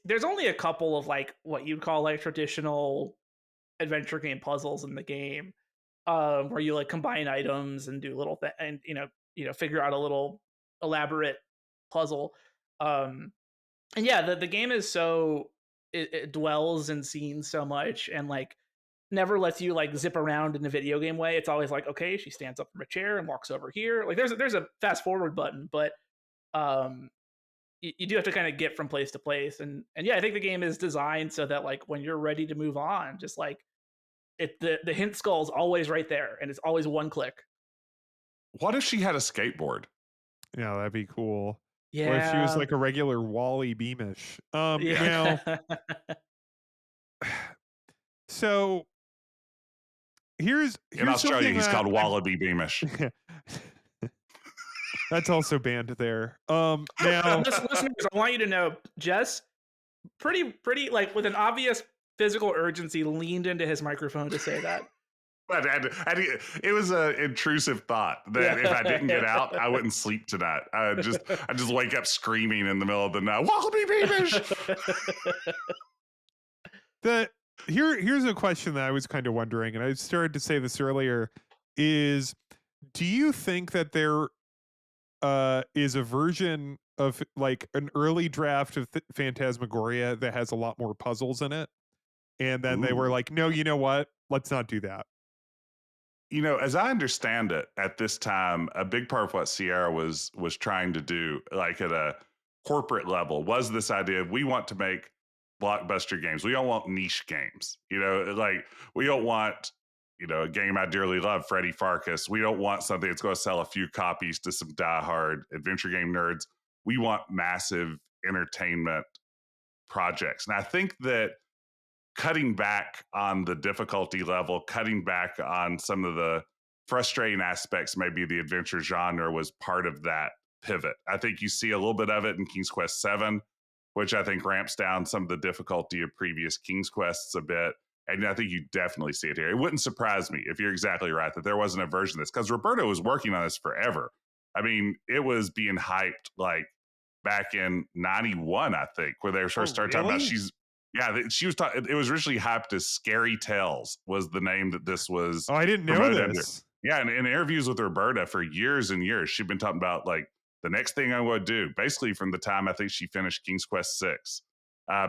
there's only a couple of like what you'd call like traditional adventure game puzzles in the game, where you like combine items and do little and figure out a little elaborate puzzle. And yeah, the game is so it dwells in scenes so much and like never lets you like zip around in a video game way. It's always like, okay, she stands up from a chair and walks over here. Like there's a fast forward button, but um you do have to kind of get from place to place. And yeah, I think the game is designed so that like when you're ready to move on, just like the hint skull is always right there and it's always one click. What if she had a skateboard? Yeah, that'd be cool. Yeah. Or if she was like a regular Wally Beamish. Yeah. Now, so here's in Australia, he's called Wallaby. Wallaby Beamish. That's also banned there. Now, listeners, I want you to know, Jess, pretty like with an obvious physical urgency, leaned into his microphone to say that. But it was an intrusive thought that if I didn't get out, I wouldn't sleep tonight. I just wake up screaming in the middle of the night, Wallaby Beamish. Here's a question that I was kind of wondering, and I started to say this earlier, is do you think that there is a version of like an early draft of Phantasmagoria that has a lot more puzzles in it, and then they were Ooh. like, no, you know what, let's not do that? As I understand it, at this time, a big part of what Sierra was trying to do, like at a corporate level, was this idea of we want to make blockbuster games. We don't want niche games. Like we don't want, a game I dearly love, Freddy Farkas. We don't want something that's going to sell a few copies to some diehard adventure game nerds. We want massive entertainment projects. And I think that cutting back on the difficulty level, cutting back on some of the frustrating aspects, maybe the adventure genre, was part of that pivot. I think you see a little bit of it in King's Quest VII, which I think ramps down some of the difficulty of previous King's Quests a bit. And I think you definitely see it here. It wouldn't surprise me if you're exactly right that there wasn't a version of this, because Roberta was working on this forever. I mean, it was being hyped like back in 91, I think, where they first started talking about she was talking. It was originally hyped as Scary Tales was the name that this was. Oh, I didn't know this. Yeah, and in interviews with Roberta for years and years, she'd been talking about like the next thing I'm going to do, basically from the time I think she finished King's Quest VI,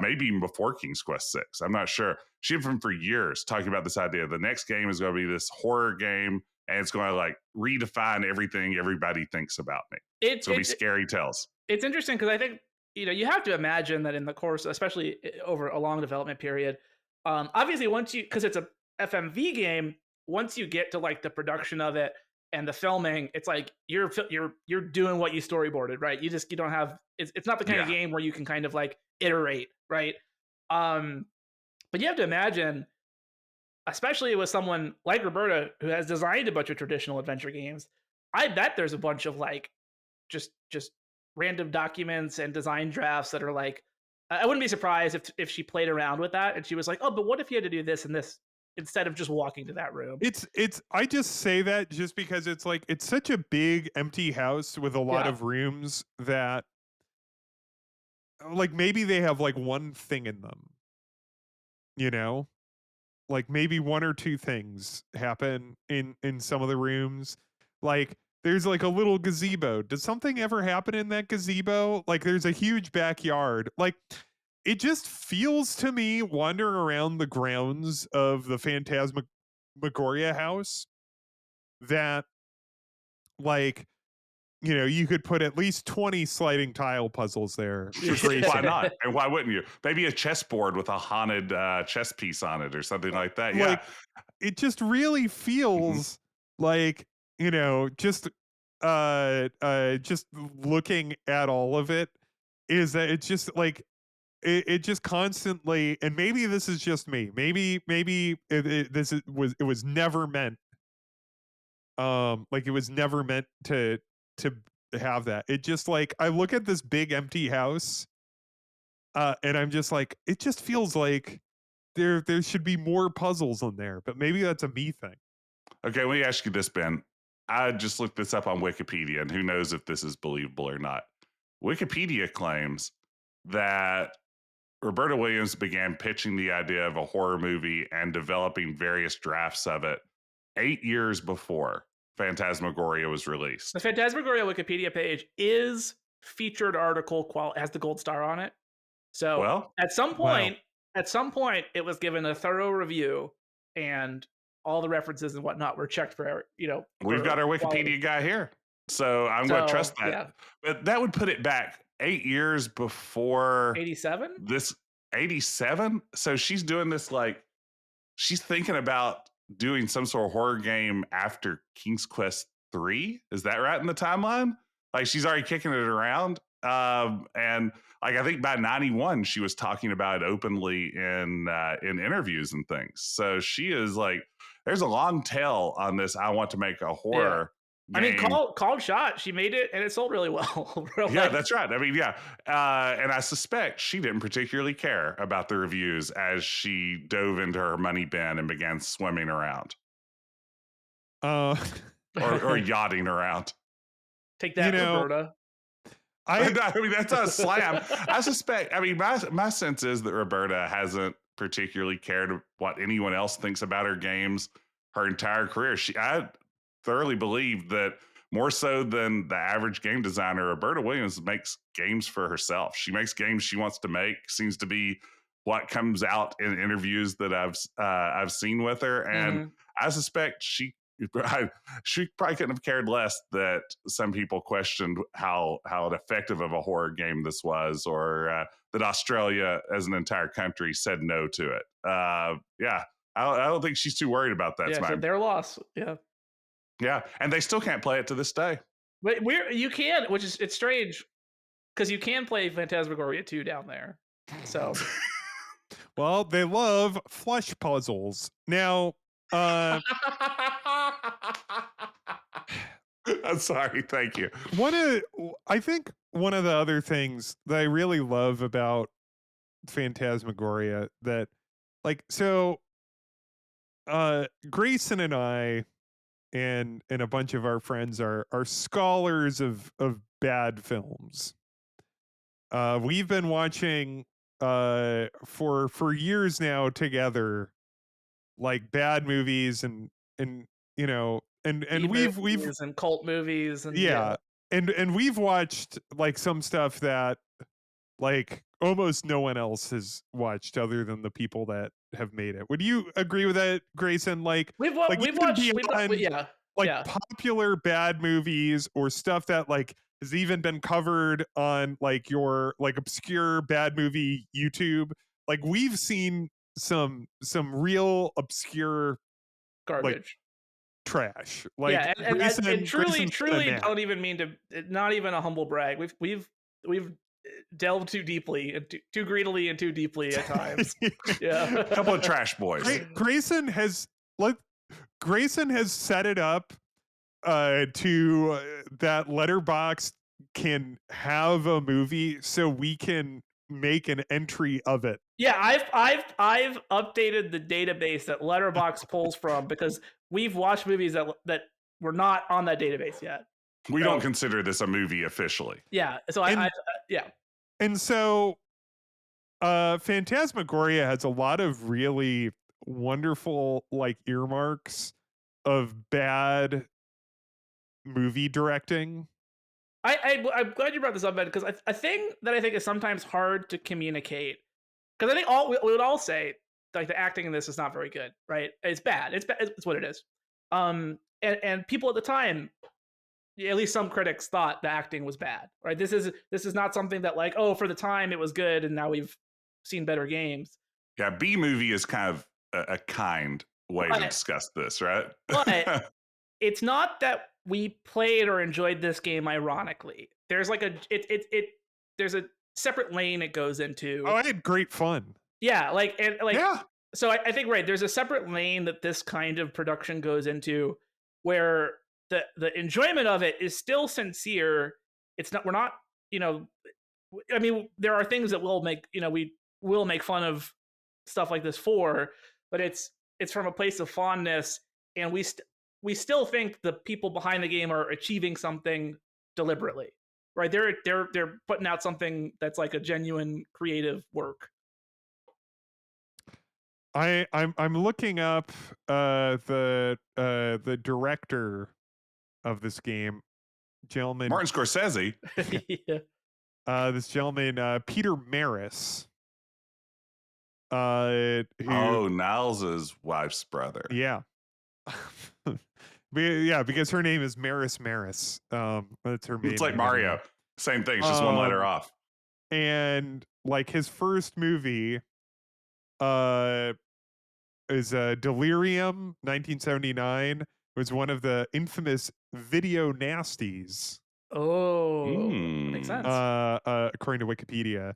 maybe even before King's Quest VI. I'm not sure. She'd been for years talking about this idea. The next game is going to be this horror game, and it's going to like redefine everything everybody thinks about me. It's going to be Scary Tales. It's interesting because I think you have to imagine that in the course, especially over a long development period, obviously because it's a FMV game, once you get to like the production of it and the filming, it's like you're doing what you storyboarded, right? You don't have it's not the kind of game where you can kind of like iterate, right? But you have to imagine, especially with someone like Roberta who has designed a bunch of traditional adventure games, I bet there's a bunch of like just random documents and design drafts that are like, I wouldn't be surprised if she played around with that and she was like, oh, but what if you had to do this and this instead of just walking to that room? It's I just say that just because it's like it's such a big empty house with a lot Yeah. of rooms that like maybe they have like one thing in them, you know? Like maybe one or two things happen in some of the rooms. Like there's like a little gazebo. Does something ever happen in that gazebo? Like there's a huge backyard. Like it just feels to me wandering around the grounds of the Phantasmagoria house that like you could put at least 20 sliding tile puzzles there for Grayson. Why not? And why wouldn't you? Maybe a chessboard with a haunted chess piece on it or something like that. Yeah. Like it just really feels like, just looking at all of it is that it's just like it just constantly, and maybe this is just me. Maybe it was never meant like it was never meant to have that. It just like I look at this big empty house and I'm just like it just feels like there should be more puzzles in there, but maybe that's a me thing. Okay, let me ask you this, Ben. I just looked this up on Wikipedia, and who knows if this is believable or not. Wikipedia claims that Roberta Williams began pitching the idea of a horror movie and developing various drafts of it 8 years before Phantasmagoria was released. The Phantasmagoria Wikipedia page is featured article has the gold star on it. So Well, at some Wow. point, it was given a thorough review, and all the references and whatnot were checked for we've got our quality. Wikipedia guy here. So I'm going to trust So that. yeah, But that would put it back 8 years before 87. this 87. So she's doing this like she's thinking about doing some sort of horror game after King's Quest 3. Is that right in the timeline? Like she's already kicking it around. And like I think by 91 she was talking about it openly in interviews and things. So she is like there's a long tail on this. I want to make a Yeah. horror I mean, game. called shot. She made it, and it sold really well. Yeah, that's right. I mean, yeah. And I suspect she didn't particularly care about the reviews as she dove into her money bin and began swimming around Uh, or yachting around. Take you that, know, Roberta. I I mean, that's a slam. I suspect, I mean, my sense is that Roberta hasn't particularly cared what anyone else thinks about her games her entire career. I thoroughly believe that more so than the average game designer, Roberta Williams makes games for herself. She makes games she wants to make. Seems to be what comes out in interviews that I've seen with her, and Mhm. I suspect she probably couldn't have cared less that some people questioned how effective of a horror game this was, or that Australia as an entire country said no to it. Yeah, I don't think she's too worried about that. Yeah, so their loss. Yeah. Yeah, and they still can't play it to this day. But you can, which is it's strange because you can play Phantasmagoria 2 down there. So well, they love flesh puzzles. Now, I'm sorry. Thank you. I think one of the other things that I really love about Phantasmagoria that like Grayson and I and a bunch of our friends are scholars of bad films. We've been watching for years now together like bad movies and and we've movies and cult movies and yeah, and we've watched like some stuff that like almost no one else has watched other than the people that have made it. Would you agree with that, Grayson? Like we've even watched beyond yeah. like Yeah. popular bad movies or stuff that like has even been covered on like your like obscure bad movie YouTube. Like we've seen some real obscure like Garbage. trash. Yeah, Like and Grayson's done truly that. don't even mean to, not even a humble brag. We've delve too deeply and too greedily and too deeply at times. Yeah. A couple of trash boys. Grayson has set it up to that Letterboxd can have a movie so we can make an entry of it. Yeah, I've updated the database that Letterboxd pulls from because we've watched movies that were not on that database yet. We don't consider this a movie officially. Yeah, so yeah. And so Phantasmagoria has a lot of really wonderful like earmarks of bad movie directing. I'm glad you brought this up, Ben, because a thing that I think is sometimes hard to communicate, because I think we would all say like the acting in this is not very good, right? It's bad. It's bad. It's what it is. And people at the time, at least some critics, thought the acting was bad, right? This is not something that like, oh, for the time it was good, and now we've seen better games. Yeah, B movie is kind of a kind way to discuss this, right? But it's not that we played or enjoyed this game ironically. There's like there's a separate lane it goes into. Oh, I had great fun. Yeah, yeah. So I think right, there's a separate lane that this kind of production goes into where the enjoyment of it is still sincere. It's not, we're not, I mean, there are things that we'll make, we will make fun of stuff like this for, but it's from a place of fondness, and we still think the people behind the game are achieving something deliberately, right? They're putting out something that's like a genuine creative work. I'm looking up the director of this game, gentleman Martin Scorsese. Yeah. This gentleman Peter Maris. Niles' wife's brother. Yeah. Yeah, because her name is Maris. That's her main. It's like Mario. Same thing, just one letter off. And like his first movie is Delirium, 1979. Was one of the infamous video nasties. Oh, makes sense. According to Wikipedia.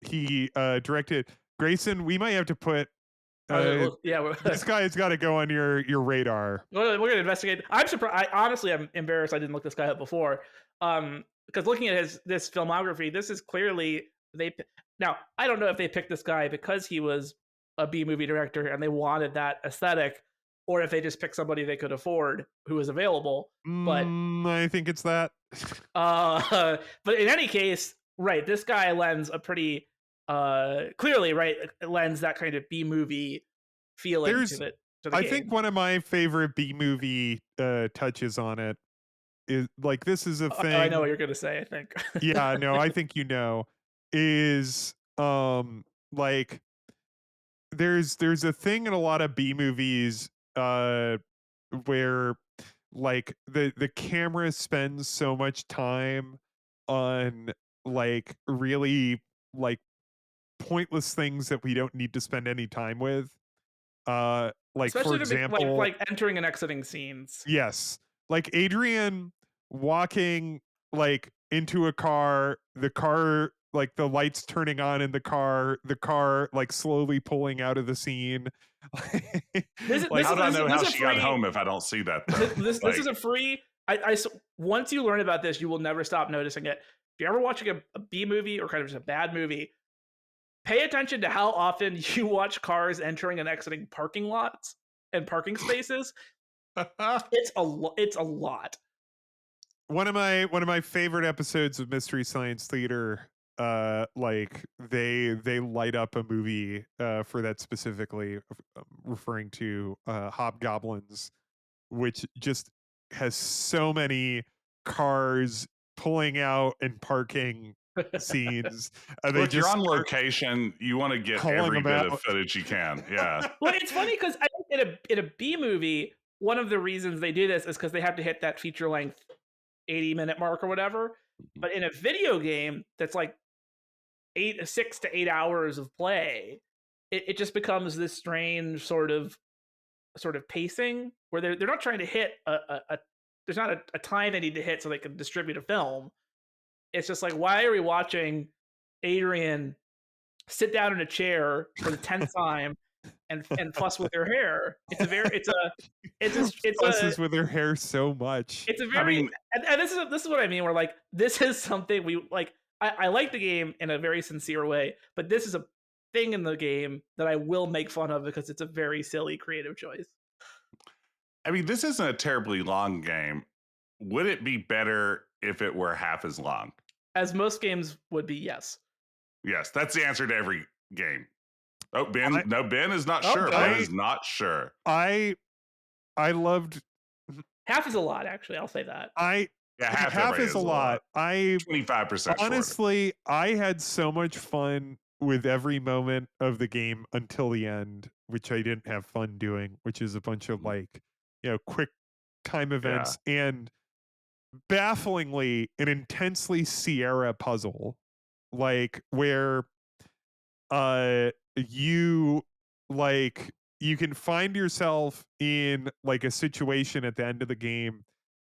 He directed Grayson. We might have to put this guy's got to go on your radar. We're gonna investigate. I'm surprised. I'm embarrassed I didn't look this guy up before. Because looking at this filmography, this is clearly now I don't know if they picked this guy because he was a B movie director and they wanted that aesthetic, or if they just picked somebody they could afford who was available. But I think it's that. But in any case, right, this guy lends a pretty clearly, right, lends that kind of B movie feeling to the game. I think one of my favorite B movie touches on it is like, this is a thing. I know what you're gonna say, I think. Yeah, no, I think is like there's a thing in a lot of B movies where like the camera spends so much time on like really like pointless things that we don't need to spend any time with. Like especially for example, like entering and exiting scenes. Yes, like Adrian walking like into a car, the car like the lights turning on in the car like slowly pulling out of the scene. How do I know how she got home if I don't see that? This is a free. Once you learn about this, you will never stop noticing it. If you're ever watching a B movie or kind of just a bad movie, pay attention to how often you watch cars entering and exiting parking lots and parking spaces. It's a lot. One of my favorite episodes of Mystery Science Theater, like they light up a movie for that specifically, referring to Hobgoblins, which just has so many cars pulling out and parking scenes. Look, you're on location. You want to get every bit of footage you can. Yeah. Well, it's funny because I think in a B movie, one of the reasons they do this is because they have to hit that feature length 80-minute mark or whatever. But in a video game that's like 6 to 8 hours of play, it just becomes this strange sort of pacing where they're not trying to hit there's not a time they need to hit so they can distribute a film. it's just like, why are we watching Adrian sit down in a chair for the 10th time and fuss with her hair? Fusses with her hair so much. It's a I very mean, and this is what I mean. Where like this is something we like. I like the game in a very sincere way, but this is a thing in the game that I will make fun of because it's a very silly creative choice. this isn't a terribly long game. Would it be better if it were half as long? As most games would be, yes. Yes, that's the answer to every game. Oh, Ben, I- no, Ben is not Oh, sure. no. Ben is not sure. I loved Half is a lot, actually. I'll say that. Yeah, half is a lot. 25% honestly, I had so much fun with every moment of the game until the end, which I didn't have fun doing, which is a bunch of like, quick time events and bafflingly an intensely Sierra puzzle, like where you like you can find yourself in like a situation at the end of the game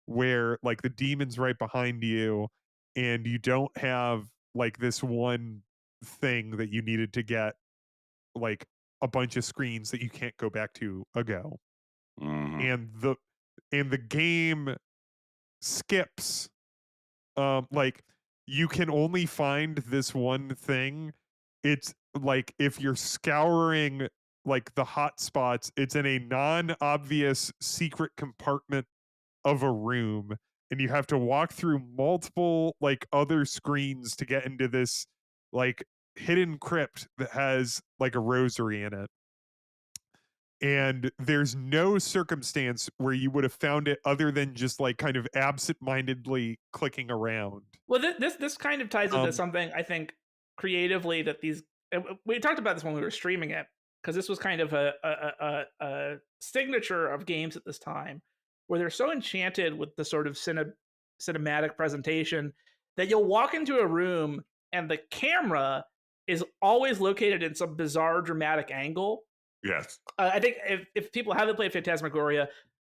where like the demon's right behind you and you don't have like this one thing that you needed to get like a bunch of screens that you can't go back to ago. Mhm. And the game skips like you can only find this one thing. It's like if you're scouring like the hot spots, it's in a non-obvious secret compartment of a room, and you have to walk through multiple like other screens to get into this like hidden crypt that has like a rosary in it. And there's no circumstance where you would have found it other than just like kind of absent-mindedly clicking around. Well, this kind of ties into Um, something I think creatively that these we talked about this when we were streaming it because this was kind of a signature of games at this time where they're so enchanted with the sort of cinematic presentation that you'll walk into a room and the camera is always located in some bizarre dramatic angle. Yes. I think if people haven't played Phantasmagoria,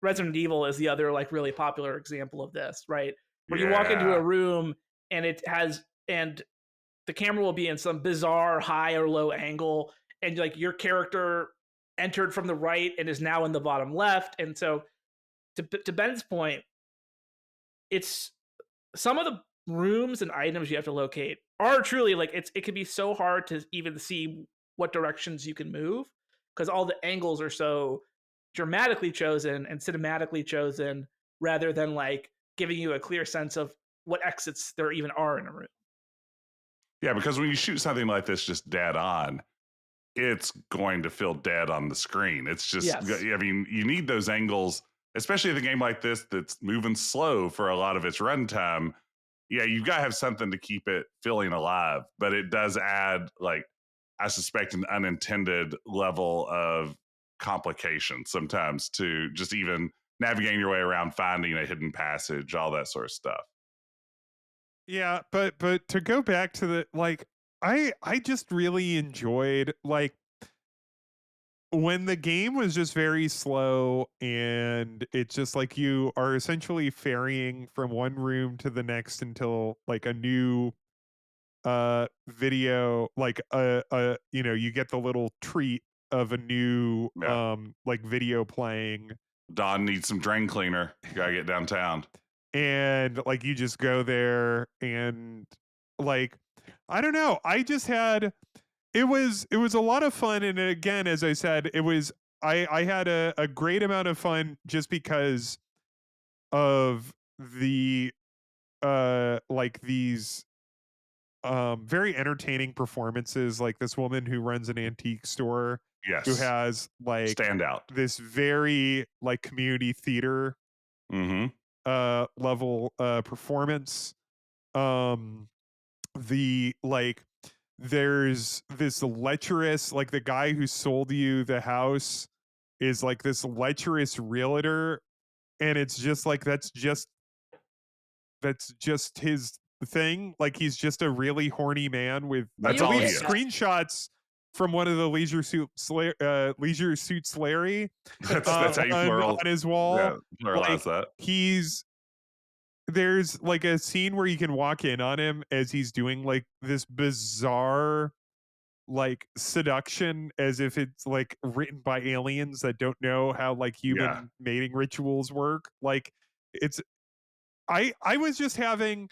Resident Evil is the other like really popular example of this, right? Where you walk into a room and and the camera will be in some bizarre high or low angle, and like your character entered from the right and is now in the bottom left. And so to Ben's point, it's some of the rooms and items you have to locate are truly like it can be so hard to even see what directions you can move because all the angles are so dramatically chosen and cinematically chosen rather than like giving you a clear sense of what exits there even are in a room. Yeah, because when you shoot something like this just dead on, it's going to feel dead on the screen. It's just, Yes. you need those angles, especially in a game like this that's moving slow for a lot of its runtime. Yeah, you've got to have something to keep it feeling alive, but it does add, like, I suspect, an unintended level of complication sometimes to just even navigating your way around, finding a hidden passage, all that sort of stuff. Yeah, but to go back to the like I just really enjoyed like when the game was just very slow and it's just like you are essentially ferrying from one room to the next until like a new video like you get the little treat of a new like video playing. Don needs some drain cleaner. You gotta get downtown. And like you just go there and like I don't know, I just had it was a lot of fun. And again, as I said, it was I had a great amount of fun just because of the like these very entertaining performances, like this woman who runs an antique store Yes. who has like standout this very like community theater level performance. The like there's this lecherous, like the guy who sold you the house is like this lecherous realtor, and it's just like that's just his thing. Like he's just a really horny man with That's I all believe he is. screenshots from one of the Leisure Suits Larry That's how you plural, on his wall. pluralize Like, that. he's there's like a scene where you can walk in on him as he's doing like this bizarre like seduction as if it's like written by aliens that don't know how like Yeah. human mating rituals work. Like it's I was just having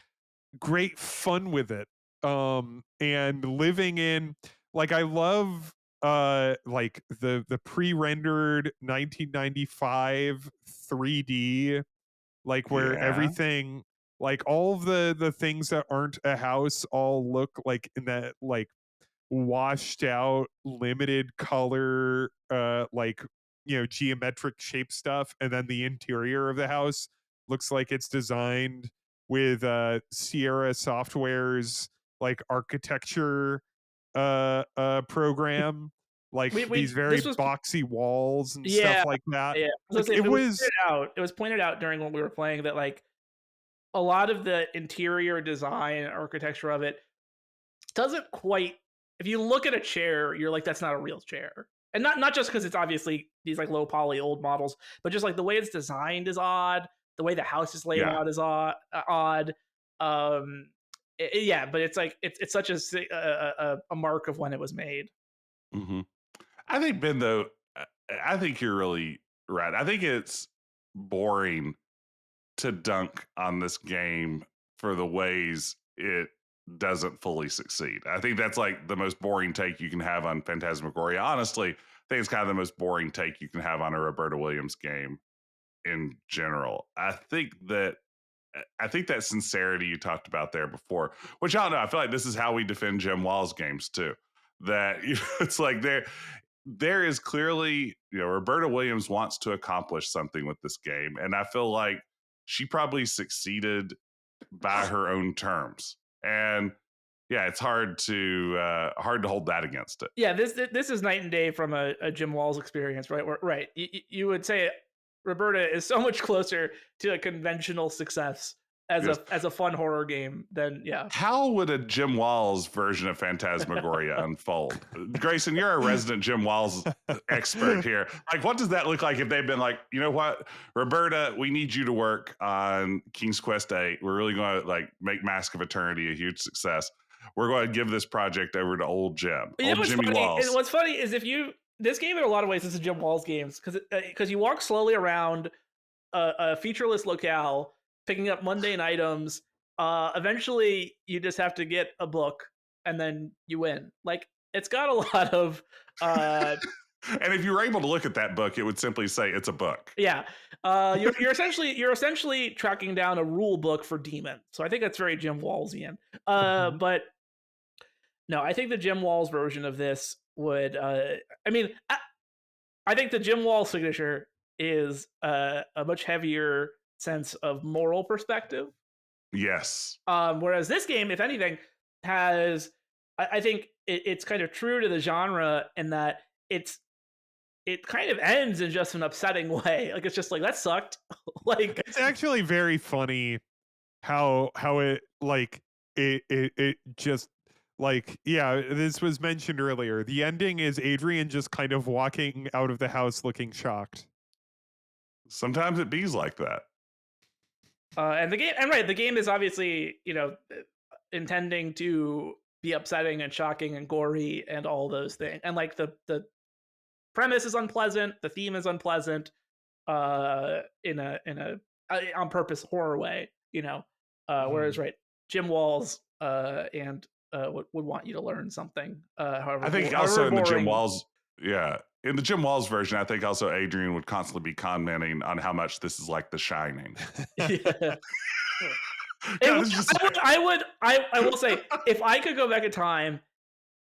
great fun with it. And living in like I love like the pre-rendered 1995 3D, like where Yeah. everything like all of the things that aren't a house all look like in that like washed out limited color like geometric shape stuff, and then the interior of the house looks like it's designed with Sierra Software's like architecture program, like these We very this was boxy walls and yeah stuff like that. yeah. Like It it was was pointed out. It was pointed out during when we were playing that like a lot of the interior design and architecture of it doesn't quite. If you look at a chair, you're like, that's not a real chair, and not just because it's obviously these like low poly old models, but just like the way it's designed is odd. The way the house is laid Yeah. out is odd. Yeah, but it's like it's such a mark of when it was made. hmm I think Ben, though, I think you're really right. I think it's boring to dunk on this game for the ways it doesn't fully succeed. I think that's like the most boring take you can have on Phantasmagoria. Honestly, I think it's kind of the most boring take you can have on a Roberta Williams game in general. I think that sincerity you talked about there before, which I don't know, I feel like this is how we defend Jim Wall's games too. That it's like there is clearly, Roberta Williams wants to accomplish something with this game, and I feel like she probably succeeded by her own terms. And yeah, it's hard to hold that against it. Yeah, this is night and day from a Jim Walls experience, right? Right, you would say Roberta is so much closer to a conventional success Yes. as a fun horror game than yeah. How would a Jim Walls version of Phantasmagoria unfold? Grayson, you're a resident Jim Walls expert here. Like, what does that look like if they've been like, you know what, Roberta, we need you to work on King's Quest 8. We're really going to like make Mask of Eternity a huge success. We're going to give this project over to old Jim, You know old what's Jimmy funny? Walls. And what's funny is if you this game in a lot of ways is a Jim Walls games because you walk slowly around a featureless locale, picking up mundane items. Eventually, you just have to get a book, and then you win. Like it's got a lot of And if you were able to look at that book, it would simply say it's a book. yeah. You're essentially tracking down a rule book for demons. So I think that's very Jim Wallsian. But no, I think the Jim Walls version of this would. I mean, I think the Jim Wall signature is a much heavier sense of moral perspective. Yes. Whereas this game, if anything, has I think it's kind of true to the genre in that it kind of ends in just an upsetting way. Like it's just like that sucked. Like it's actually very funny how it like it just like yeah, this was mentioned earlier. The ending is Adrian just kind of walking out of the house looking shocked. Sometimes it bees like that. and the game is obviously intending to be upsetting and shocking and gory and all those things, and like the premise is unpleasant, the theme is unpleasant, in a on purpose horror way, whereas right, Jim Walls and would want you to learn something. However, I think also in the Jim Walls, in the Jim Walls version, I think also Adrian would constantly be commenting on how much this is like The Shining. Yeah. God, I will say, if I could go back in time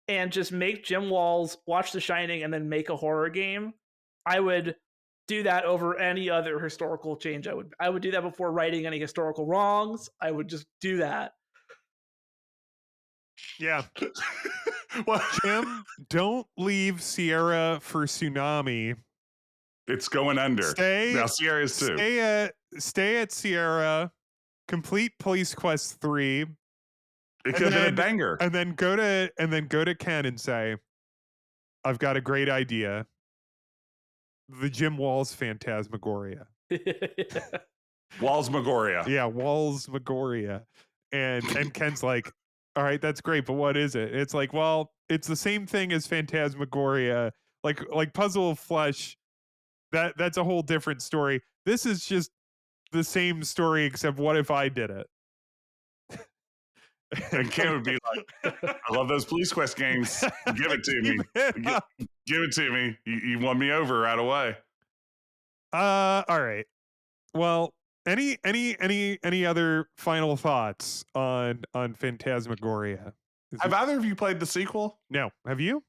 and just make Jim Walls watch The Shining and then make a horror game, I would do that over any other historical change. I would do that before righting any historical wrongs. I would just do that. Yeah. Well, Jim, don't leave Sierra for Tsunami. It's going under. Now Sierra is too. Stay at Sierra. Complete Police Quest 3. It could have been a banger. And then go to Ken and say, I've got a great idea. The Jim Walls Phantasmagoria. Wallsmagoria. Yeah, Wallsmagoria. And Ken's like, all right, that's great, but what is it? It's like, well, it's the same thing as Phantasmagoria. Like Puzzle of Flesh, that's a whole different story. This is just the same story, except what if I did it? And Ken would be like, I love those Police Quest games. Give it to me. Give it to me. You won me over right away. All right. Well, any other final thoughts on Phantasmagoria? Have either of you played the sequel? No. Have you?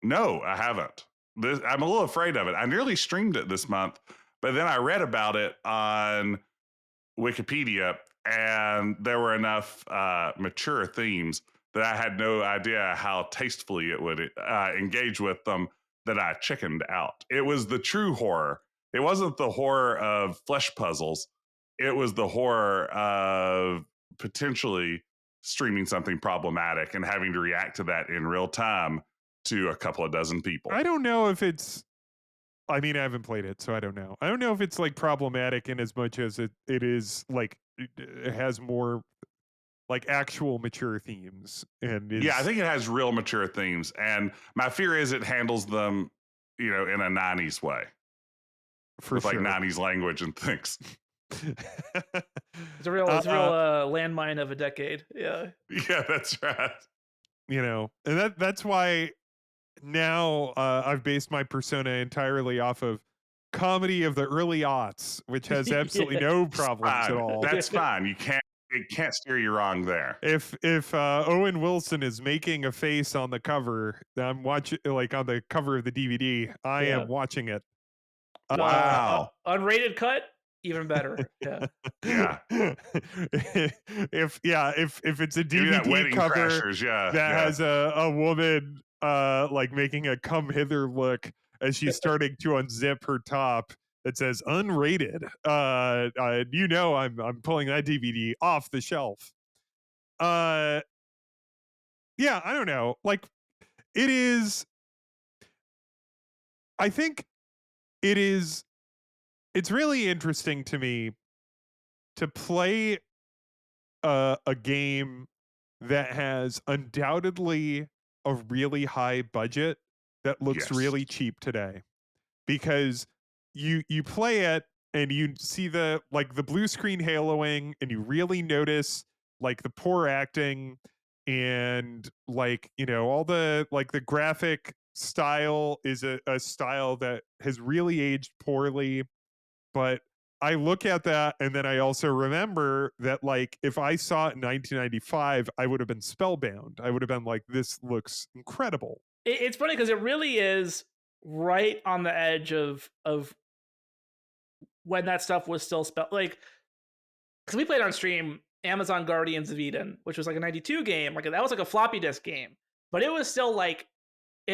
No, I haven't. I'm a little afraid of it. I nearly streamed it this month, but then I read about it on Wikipedia, and there were enough mature themes that I had no idea how tastefully it would engage with them that I chickened out. It was the true horror. It wasn't the horror of flesh puzzles. It was the horror of potentially streaming something problematic and having to react to that in real time to a couple of dozen people. I don't know if it's. I mean, I haven't played it, so I don't know. I don't know if it's like problematic in as much as it is like it has more like actual mature themes and is, yeah, I think it has real mature themes, and my fear is it handles them, in a '90s way, for with sure. like '90s language and things. It's a real landmine of a decade. Yeah. Yeah, that's right. And that's why now I've based my persona entirely off of comedy of the early aughts, which has absolutely no problems at all. That's fine. It can't steer you wrong there. If Owen Wilson is making a face on the cover, I'm watching, like on the cover of the DVD, I am watching it. Wow. Unrated cut, even better. Yeah. Yeah. if it's a Give me that DVD Wedding cover Crashers, that has a woman like making a come hither look as she's starting to unzip her top that says unrated, I'm pulling that DVD off the shelf. Yeah, I don't know, like it is, I think it's really interesting to me to play a game that has undoubtedly a really high budget that looks really cheap today, because you play it and you see the blue screen haloing and you really notice like the poor acting and all the the graphic style is a style that has really aged poorly. But I look at that and then I also remember that if I saw it in 1995, I would have been spellbound. I would have been like, this looks incredible. It's funny because it really is right on the edge of when that stuff was still because we played on stream Amazon Guardians of Eden, which was like a 92 game. Like that was like a floppy disk game, but it was still it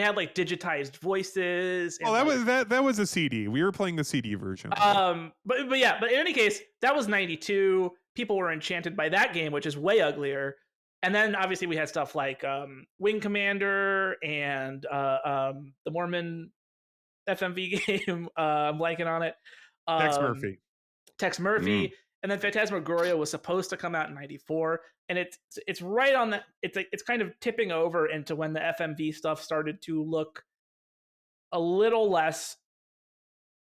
had digitized voices. And, that was a CD. We were playing the CD version. But in any case, that was 92. People were enchanted by that game, which is way uglier. And then obviously we had stuff like Wing Commander and the Mormon FMV game. I'm blanking on it. Tex Murphy. And then Phantasmagoria was supposed to come out in 94. And it's right on that. It's kind of tipping over into when the FMV stuff started to look a little less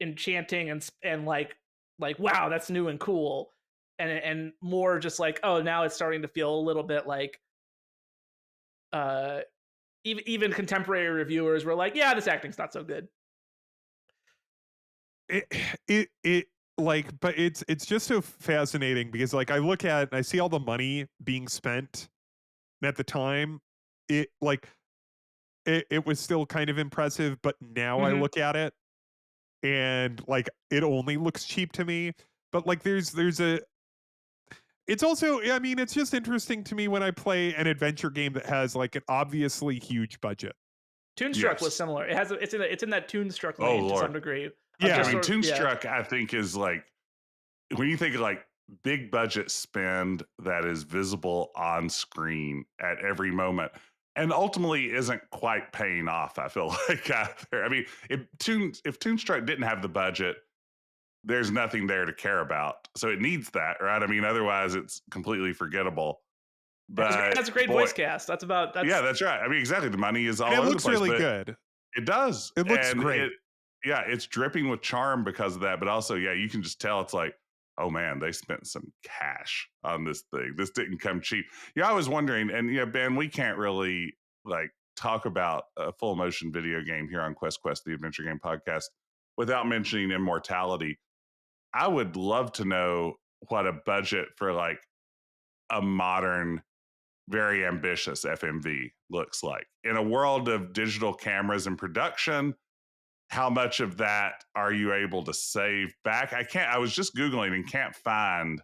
enchanting and like wow, that's new and cool. And more just now it's starting to feel a little bit like even contemporary reviewers were like, yeah, this acting's not so good. But it's just so fascinating because I look at it and I see all the money being spent, and at the time it was still kind of impressive, but now I look at it and it only looks cheap to me. But it's also, I mean, it's just interesting to me when I play an adventure game that has an obviously huge budget. Toonstruck was similar. It's in that Toonstruck lane to some degree. Yeah, I mean, Toonstruck, I think, is when you think of big budget spend that is visible on screen at every moment and ultimately isn't quite paying off, I feel like. I mean, if Toonstruck didn't have the budget, there's nothing there to care about. So it needs that, right? I mean, otherwise it's completely forgettable. But That's a great boy, voice cast. That's that's right. I mean, exactly. The money is all And it over the looks place, really but good. it does. It looks And great. it's dripping with charm because of that. But also, you can just tell it's like, oh man, they spent some cash on this thing. This didn't come cheap. I was wondering, and Ben, we can't really like talk about a full motion video game here on Quest, the Adventure Game Podcast, without mentioning Immortality. I would love to know what a budget for like a modern, very ambitious FMV looks like. In a world of digital cameras and production, how much of that are you able to save back? I was just Googling and can't find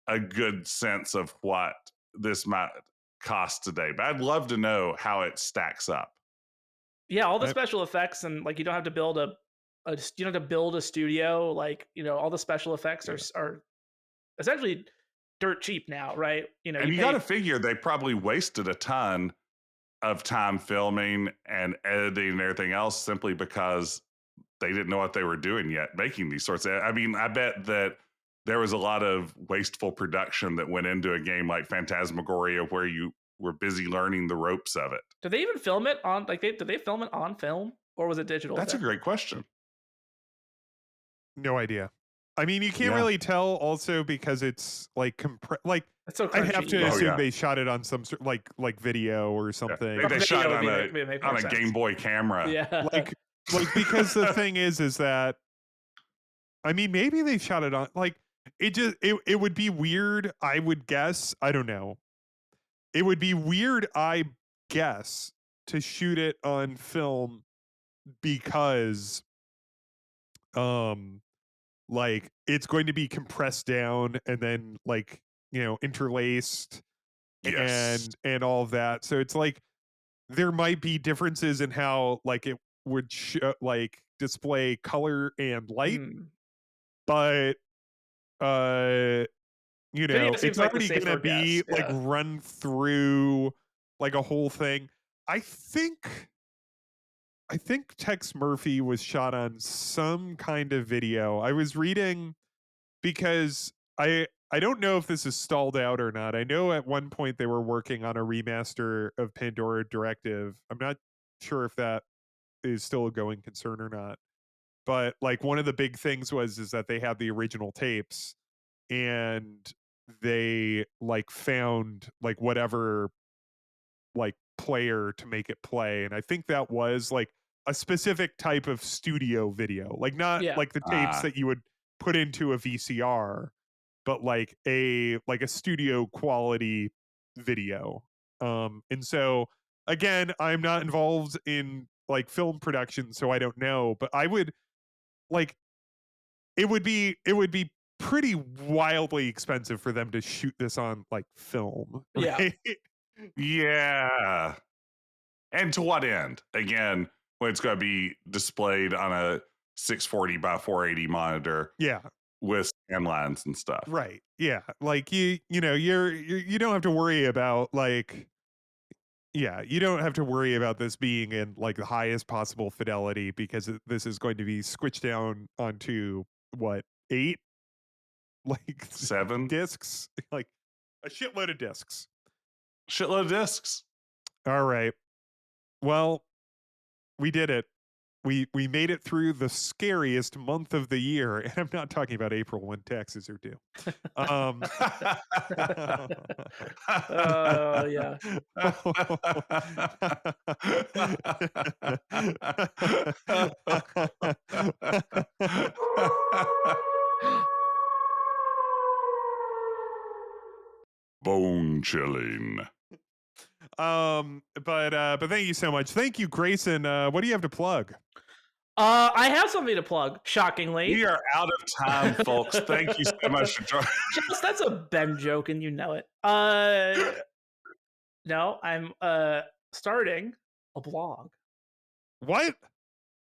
a good sense of what this might cost today, but I'd love to know how it stacks up. Yeah, all the I- special effects, and like you don't have to build you don't have to build a studio. Like, all the special effects are essentially dirt cheap now, right? And you got to figure they probably wasted a ton of time filming and editing and everything else simply because they didn't know what they were doing yet, making these sorts of. I mean, I bet that there was a lot of wasteful production that went into a game like Phantasmagoria where you were busy learning the ropes of it. Did they even film it on did they film it on film, or was it digital? That's a great question. No idea. I mean, you can't Yeah. really tell also because it's like That's so I'd have crunchy. to Oh, assume yeah. they shot it on some sort like video or Yeah. something. They shot it Make more on a sense. Game Boy camera. Yeah. Like because the thing is that I mean maybe they shot it on like it would be weird, I would guess. I don't know. It would be weird, I guess, to shoot it on film because like it's going to be compressed down and then like interlaced Yes. and all of that. So it's like there might be differences in how like it would like display color and light, Mm. but Video it's seems like the already gonna safer be guess. like Yeah. run through like a whole thing. I think Tex Murphy was shot on some kind of video. I was reading because I don't know if this is stalled out or not. I know at one point they were working on a remaster of Pandora Directive. I'm not sure if that is still a going concern or not. But like one of the big things is that they had the original tapes and they like found like whatever like player to make it play, and I think that was like a specific type of studio video, like not Yeah. like the tapes Ah. that you would put into a VCR, but like a studio quality video. And so again, I'm not involved in like film production, so I don't know, but I would like it would be pretty wildly expensive for them to shoot this on like film, Yeah. right? Yeah. And to what end? Again, when it's going to be displayed on a 640 by 480 monitor Yeah, with scan lines and stuff. right. Yeah, like you don't have to worry about like you don't have to worry about this being in like the highest possible fidelity because this is going to be switched down onto what 8 like 7 discs, like a shitload of discs. shitload of discs. All right. Well, we did it. We made it through the scariest month of the year, and I'm not talking about April when taxes are due. Oh yeah. Bone chilling. But thank you so much. Thank you, Grayson. What do you have to plug? I have something to plug. Shockingly, We are out of time, folks. Thank you so much for joining. Jess, that's a Ben joke, and you know it. No, I'm starting a blog. What?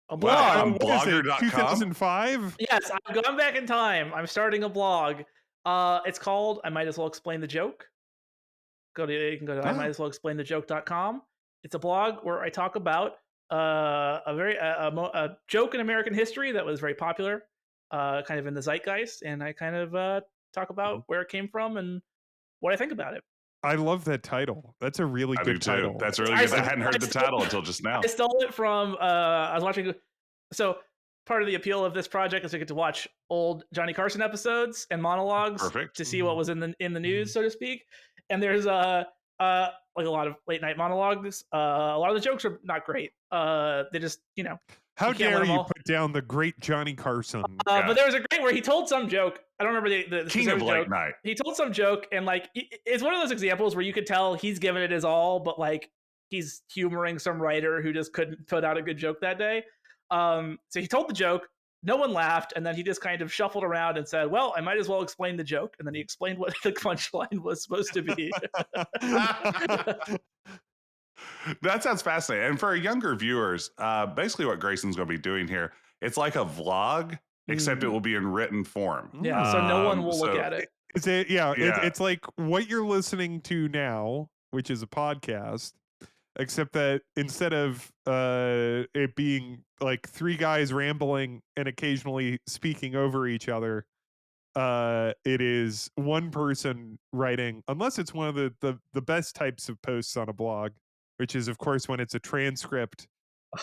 A Wow, blog. on What is it, blogger.com? 2005? Yes, I've gone back in time. I'm starting a blog. It's called I Might As Well Explain the Joke. You can go to I Might As Well Explain the Joke.com. It's a blog where I talk about a joke in American history that was very popular kind of in the zeitgeist, and I kind of talk about where it came from and what I think about it. I love that title. That's a really I do good too. title. That's really I good. I stole- hadn't heard the stole- title until just now. I stole it from I was watching. So part of the appeal of this project is to get to watch old Johnny Carson episodes and monologues Perfect. to see what was in the news, so to speak. And there's like a lot of late night monologues. A lot of the jokes are not great. They just How you can't win dare them you all. put down the great Johnny Carson? But there was a great where he told some joke. I don't remember the King of specific late joke. night. He told some joke, and like it's one of those examples where you could tell he's given it his all, but like he's humoring some writer who just couldn't put out a good joke that day. So he told the joke, no one laughed, and then he just kind of shuffled around and said, "Well, I might as well explain the joke." And then he explained what the punchline was supposed to be. That sounds fascinating. And for our younger viewers, basically what Grayson's going to be doing here, it's like a vlog, except it will be in written form. Yeah, so no one will look at it. It's a, Yeah. it's like what you're listening to now, which is a podcast, except that instead of it being like three guys rambling and occasionally speaking over each other, it is one person writing, unless it's one of the best types of posts on a blog, which is of course when it's a transcript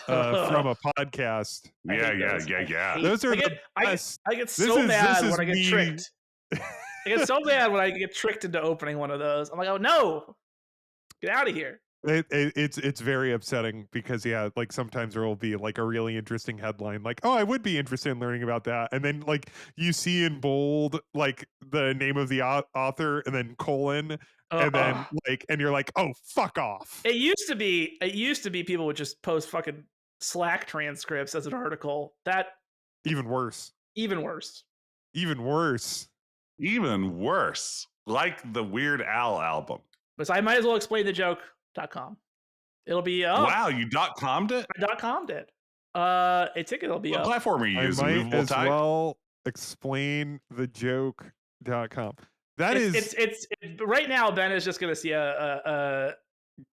from a podcast. I hate Yeah. those. I hate- Those are I get, the I get, best. I get This so is- mad this is when I get me. tricked. I get so mad when I get tricked into opening one of those. I'm like, oh no, get out of here. It's very upsetting because like sometimes there will be like a really interesting headline, like, oh, I would be interested in learning about that, and then like you see in bold like the name of the author and then colon, and then like, and you're like, oh, fuck off. It used to be people would just post fucking Slack transcripts as an article. That Even worse. even worse. Even worse. Even worse, like the Weird Al album. But I might as well explain the joke.com. It'll be Wow, you .com'd it? I .com did. I think it'll be What up. platform are you I using? might Movable as type? well explain the joke.com. That is, It's right now. Ben is just going to see a it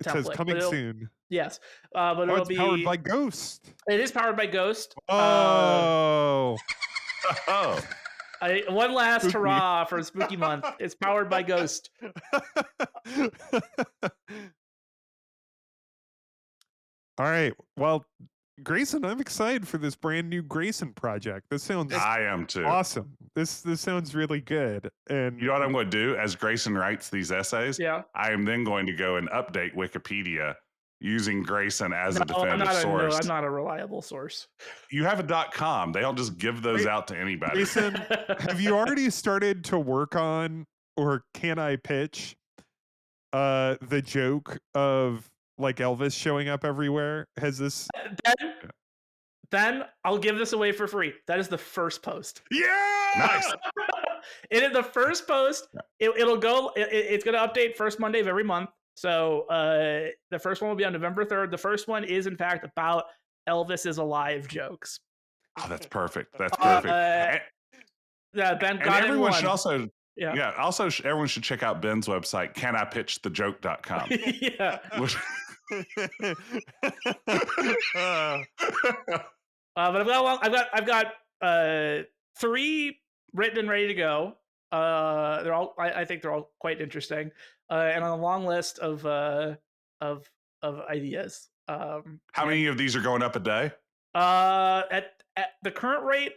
says template, coming but it'll- soon. yes, but Oh, it'll it's be powered by Ghost. It is powered by Ghost. Oh. Oh, One last Spooky. hurrah for Spooky Month. It's powered by Ghost. All right. Well, Grayson, I'm excited for this brand new Grayson project. This sounds I am too. awesome. This sounds really good. And You know what I'm going to do as Grayson writes these essays? Yeah. I am then going to go and update Wikipedia using Grayson as a I'm definitive source. I'm not a reliable source. You have a .com. They don't just give those out to anybody. Grayson, have you already started to work on, or can I pitch the joke of like Elvis showing up everywhere? Has this Ben, I'll give this away for free. That is the first post. Yeah! Nice. It is the first post. It'll go. It's going to update first Monday of every month. So the first one will be on November 3rd. The first one is in fact about Elvis is alive jokes. Oh, that's perfect. That's perfect. Ben And got it. everyone should also, Yeah. also everyone should check out Ben's website, canipitchthejoke.com. Yeah. But I've got 3 written and ready to go. They're all I think they're all quite interesting, and on a long list of ideas. How many of these are going up a day? At the current rate,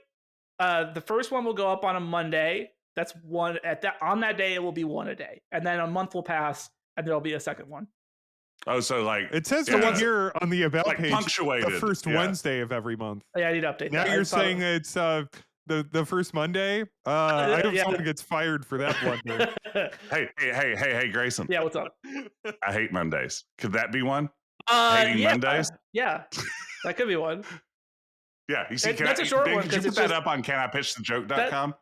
the first one will go up on a Monday. That's one on that day. It will be one a day, and then a month will pass, and there'll be a second one. Oh, so like It says Yeah. here on the about like page punctuated. the first Yeah. Wednesday of every month. Yeah, I need to update. Now that. you're saying it's the first Monday. I hope Yeah. someone gets fired for that blunder. Hey, Grayson. Yeah, what's up? I hate Mondays. Could that be one? Hating Yeah, Mondays? Yeah, that could be one. Yeah, you see, That's a short one, Did you 'cause put it's that just- up on canipitchthejoke.com?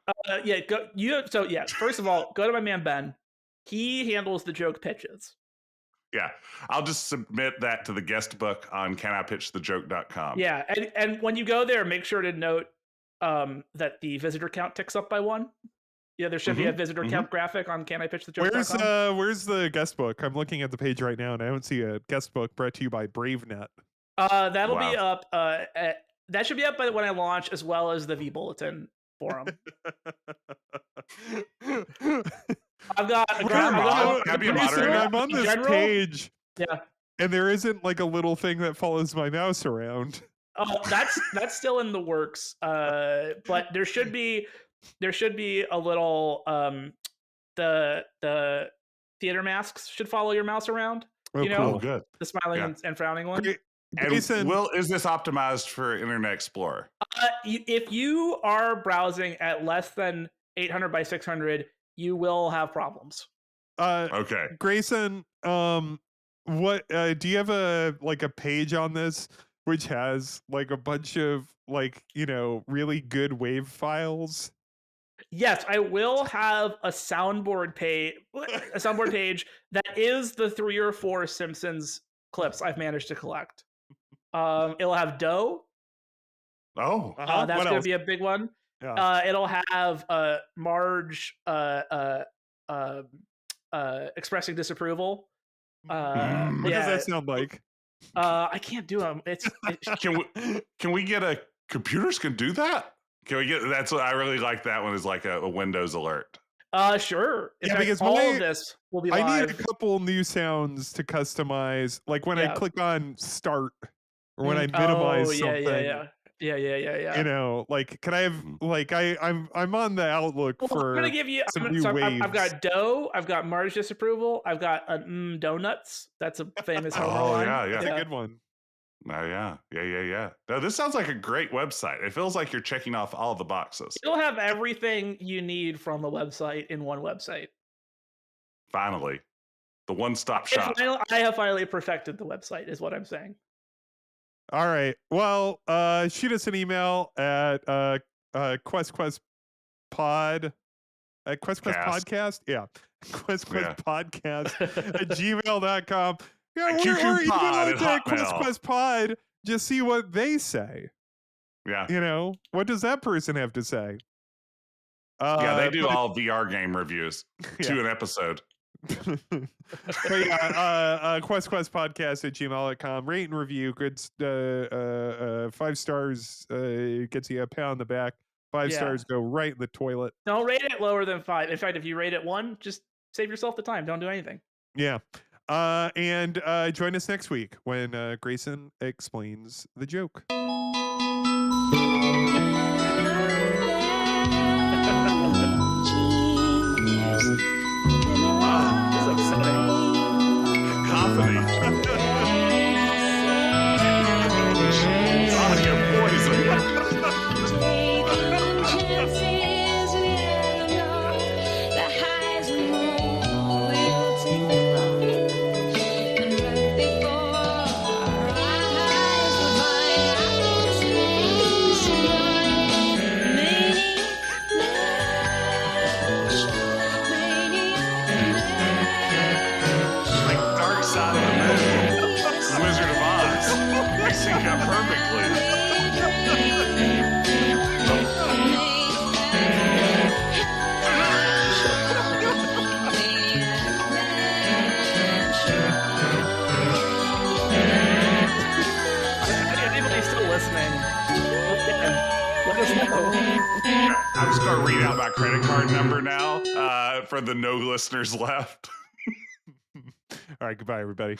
First of all, go to my man Ben. He handles the joke pitches. Yeah, I'll just submit that to the guest book on canipitchthejoke.com. Yeah, and when you go there, make sure to note that the visitor count ticks up by 1. Yeah, there should be a visitor count graphic on canipitchthejoke.com. Where's the guest book? I'm looking at the page right now and I don't see a guest book brought to you by BraveNet. That'll Wow. be up. That should be up by when I launch, as well as the V Bulletin for them. I've got a Can I be a Grayson, moderator? I'm on this General? page, Yeah. and there isn't like a little thing that follows my mouse around. Oh, that's still in the works. But there should be a little the theater masks should follow your mouse around. Oh, You know? cool. Oh, good. The smiling Yeah. and frowning one. And Grayson, is this optimized for Internet Explorer? If you are browsing at less than 800 by 600, you will have problems. Okay. Grayson, what do you have a page on this which has like a bunch of really good wave files? Yes, I will have a soundboard page that is the 3 or 4 Simpsons clips I've managed to collect. It'll have Doe. Oh. That's What going to else? be a big one. Yeah. It'll have Marge expressing disapproval. What does that sound like? I can't do them. Can we get a computers can do that? Can we get that's what I really like that one is like a Windows alert. Sure. In Yeah, fact, because all of this will be live. I need a couple new sounds to customize, like when I click on start or when I minimize something. Yeah. You know, like, can I have I'm on the outlook for I'm gonna give you some new waves. I've got Doe, I've got Marge disapproval, I've got donuts. That's a famous Homer line. Yeah. That's a good one. Oh, yeah. No, this sounds like a great website. It feels like you're checking off all the boxes. You'll have everything you need from the website in one website. Finally, the one-stop shop. I have finally perfected the website, is what I'm saying. All right. Well, shoot us an email at QuestPod at QuestPodcast. Yeah. QuestPodcast at gmail.com. Yeah, or email it to QuestPod. Just see what they say. Yeah. You know, what does that person have to say? They do all VR game reviews to an episode. But yeah, QuestPodcast at gmail.com. Rate and review. Good 5 stars gets you a pat on the back. 5 stars go right in the toilet. Don't rate it lower than 5. In fact, if you rate it 1, just save yourself the time. Don't do anything. Yeah. And join us next week when Grayson explains the joke. This is upsetting. Cacophony. Your poison. I'm just going to read out my credit card number now for the no listeners left. All right, goodbye, everybody.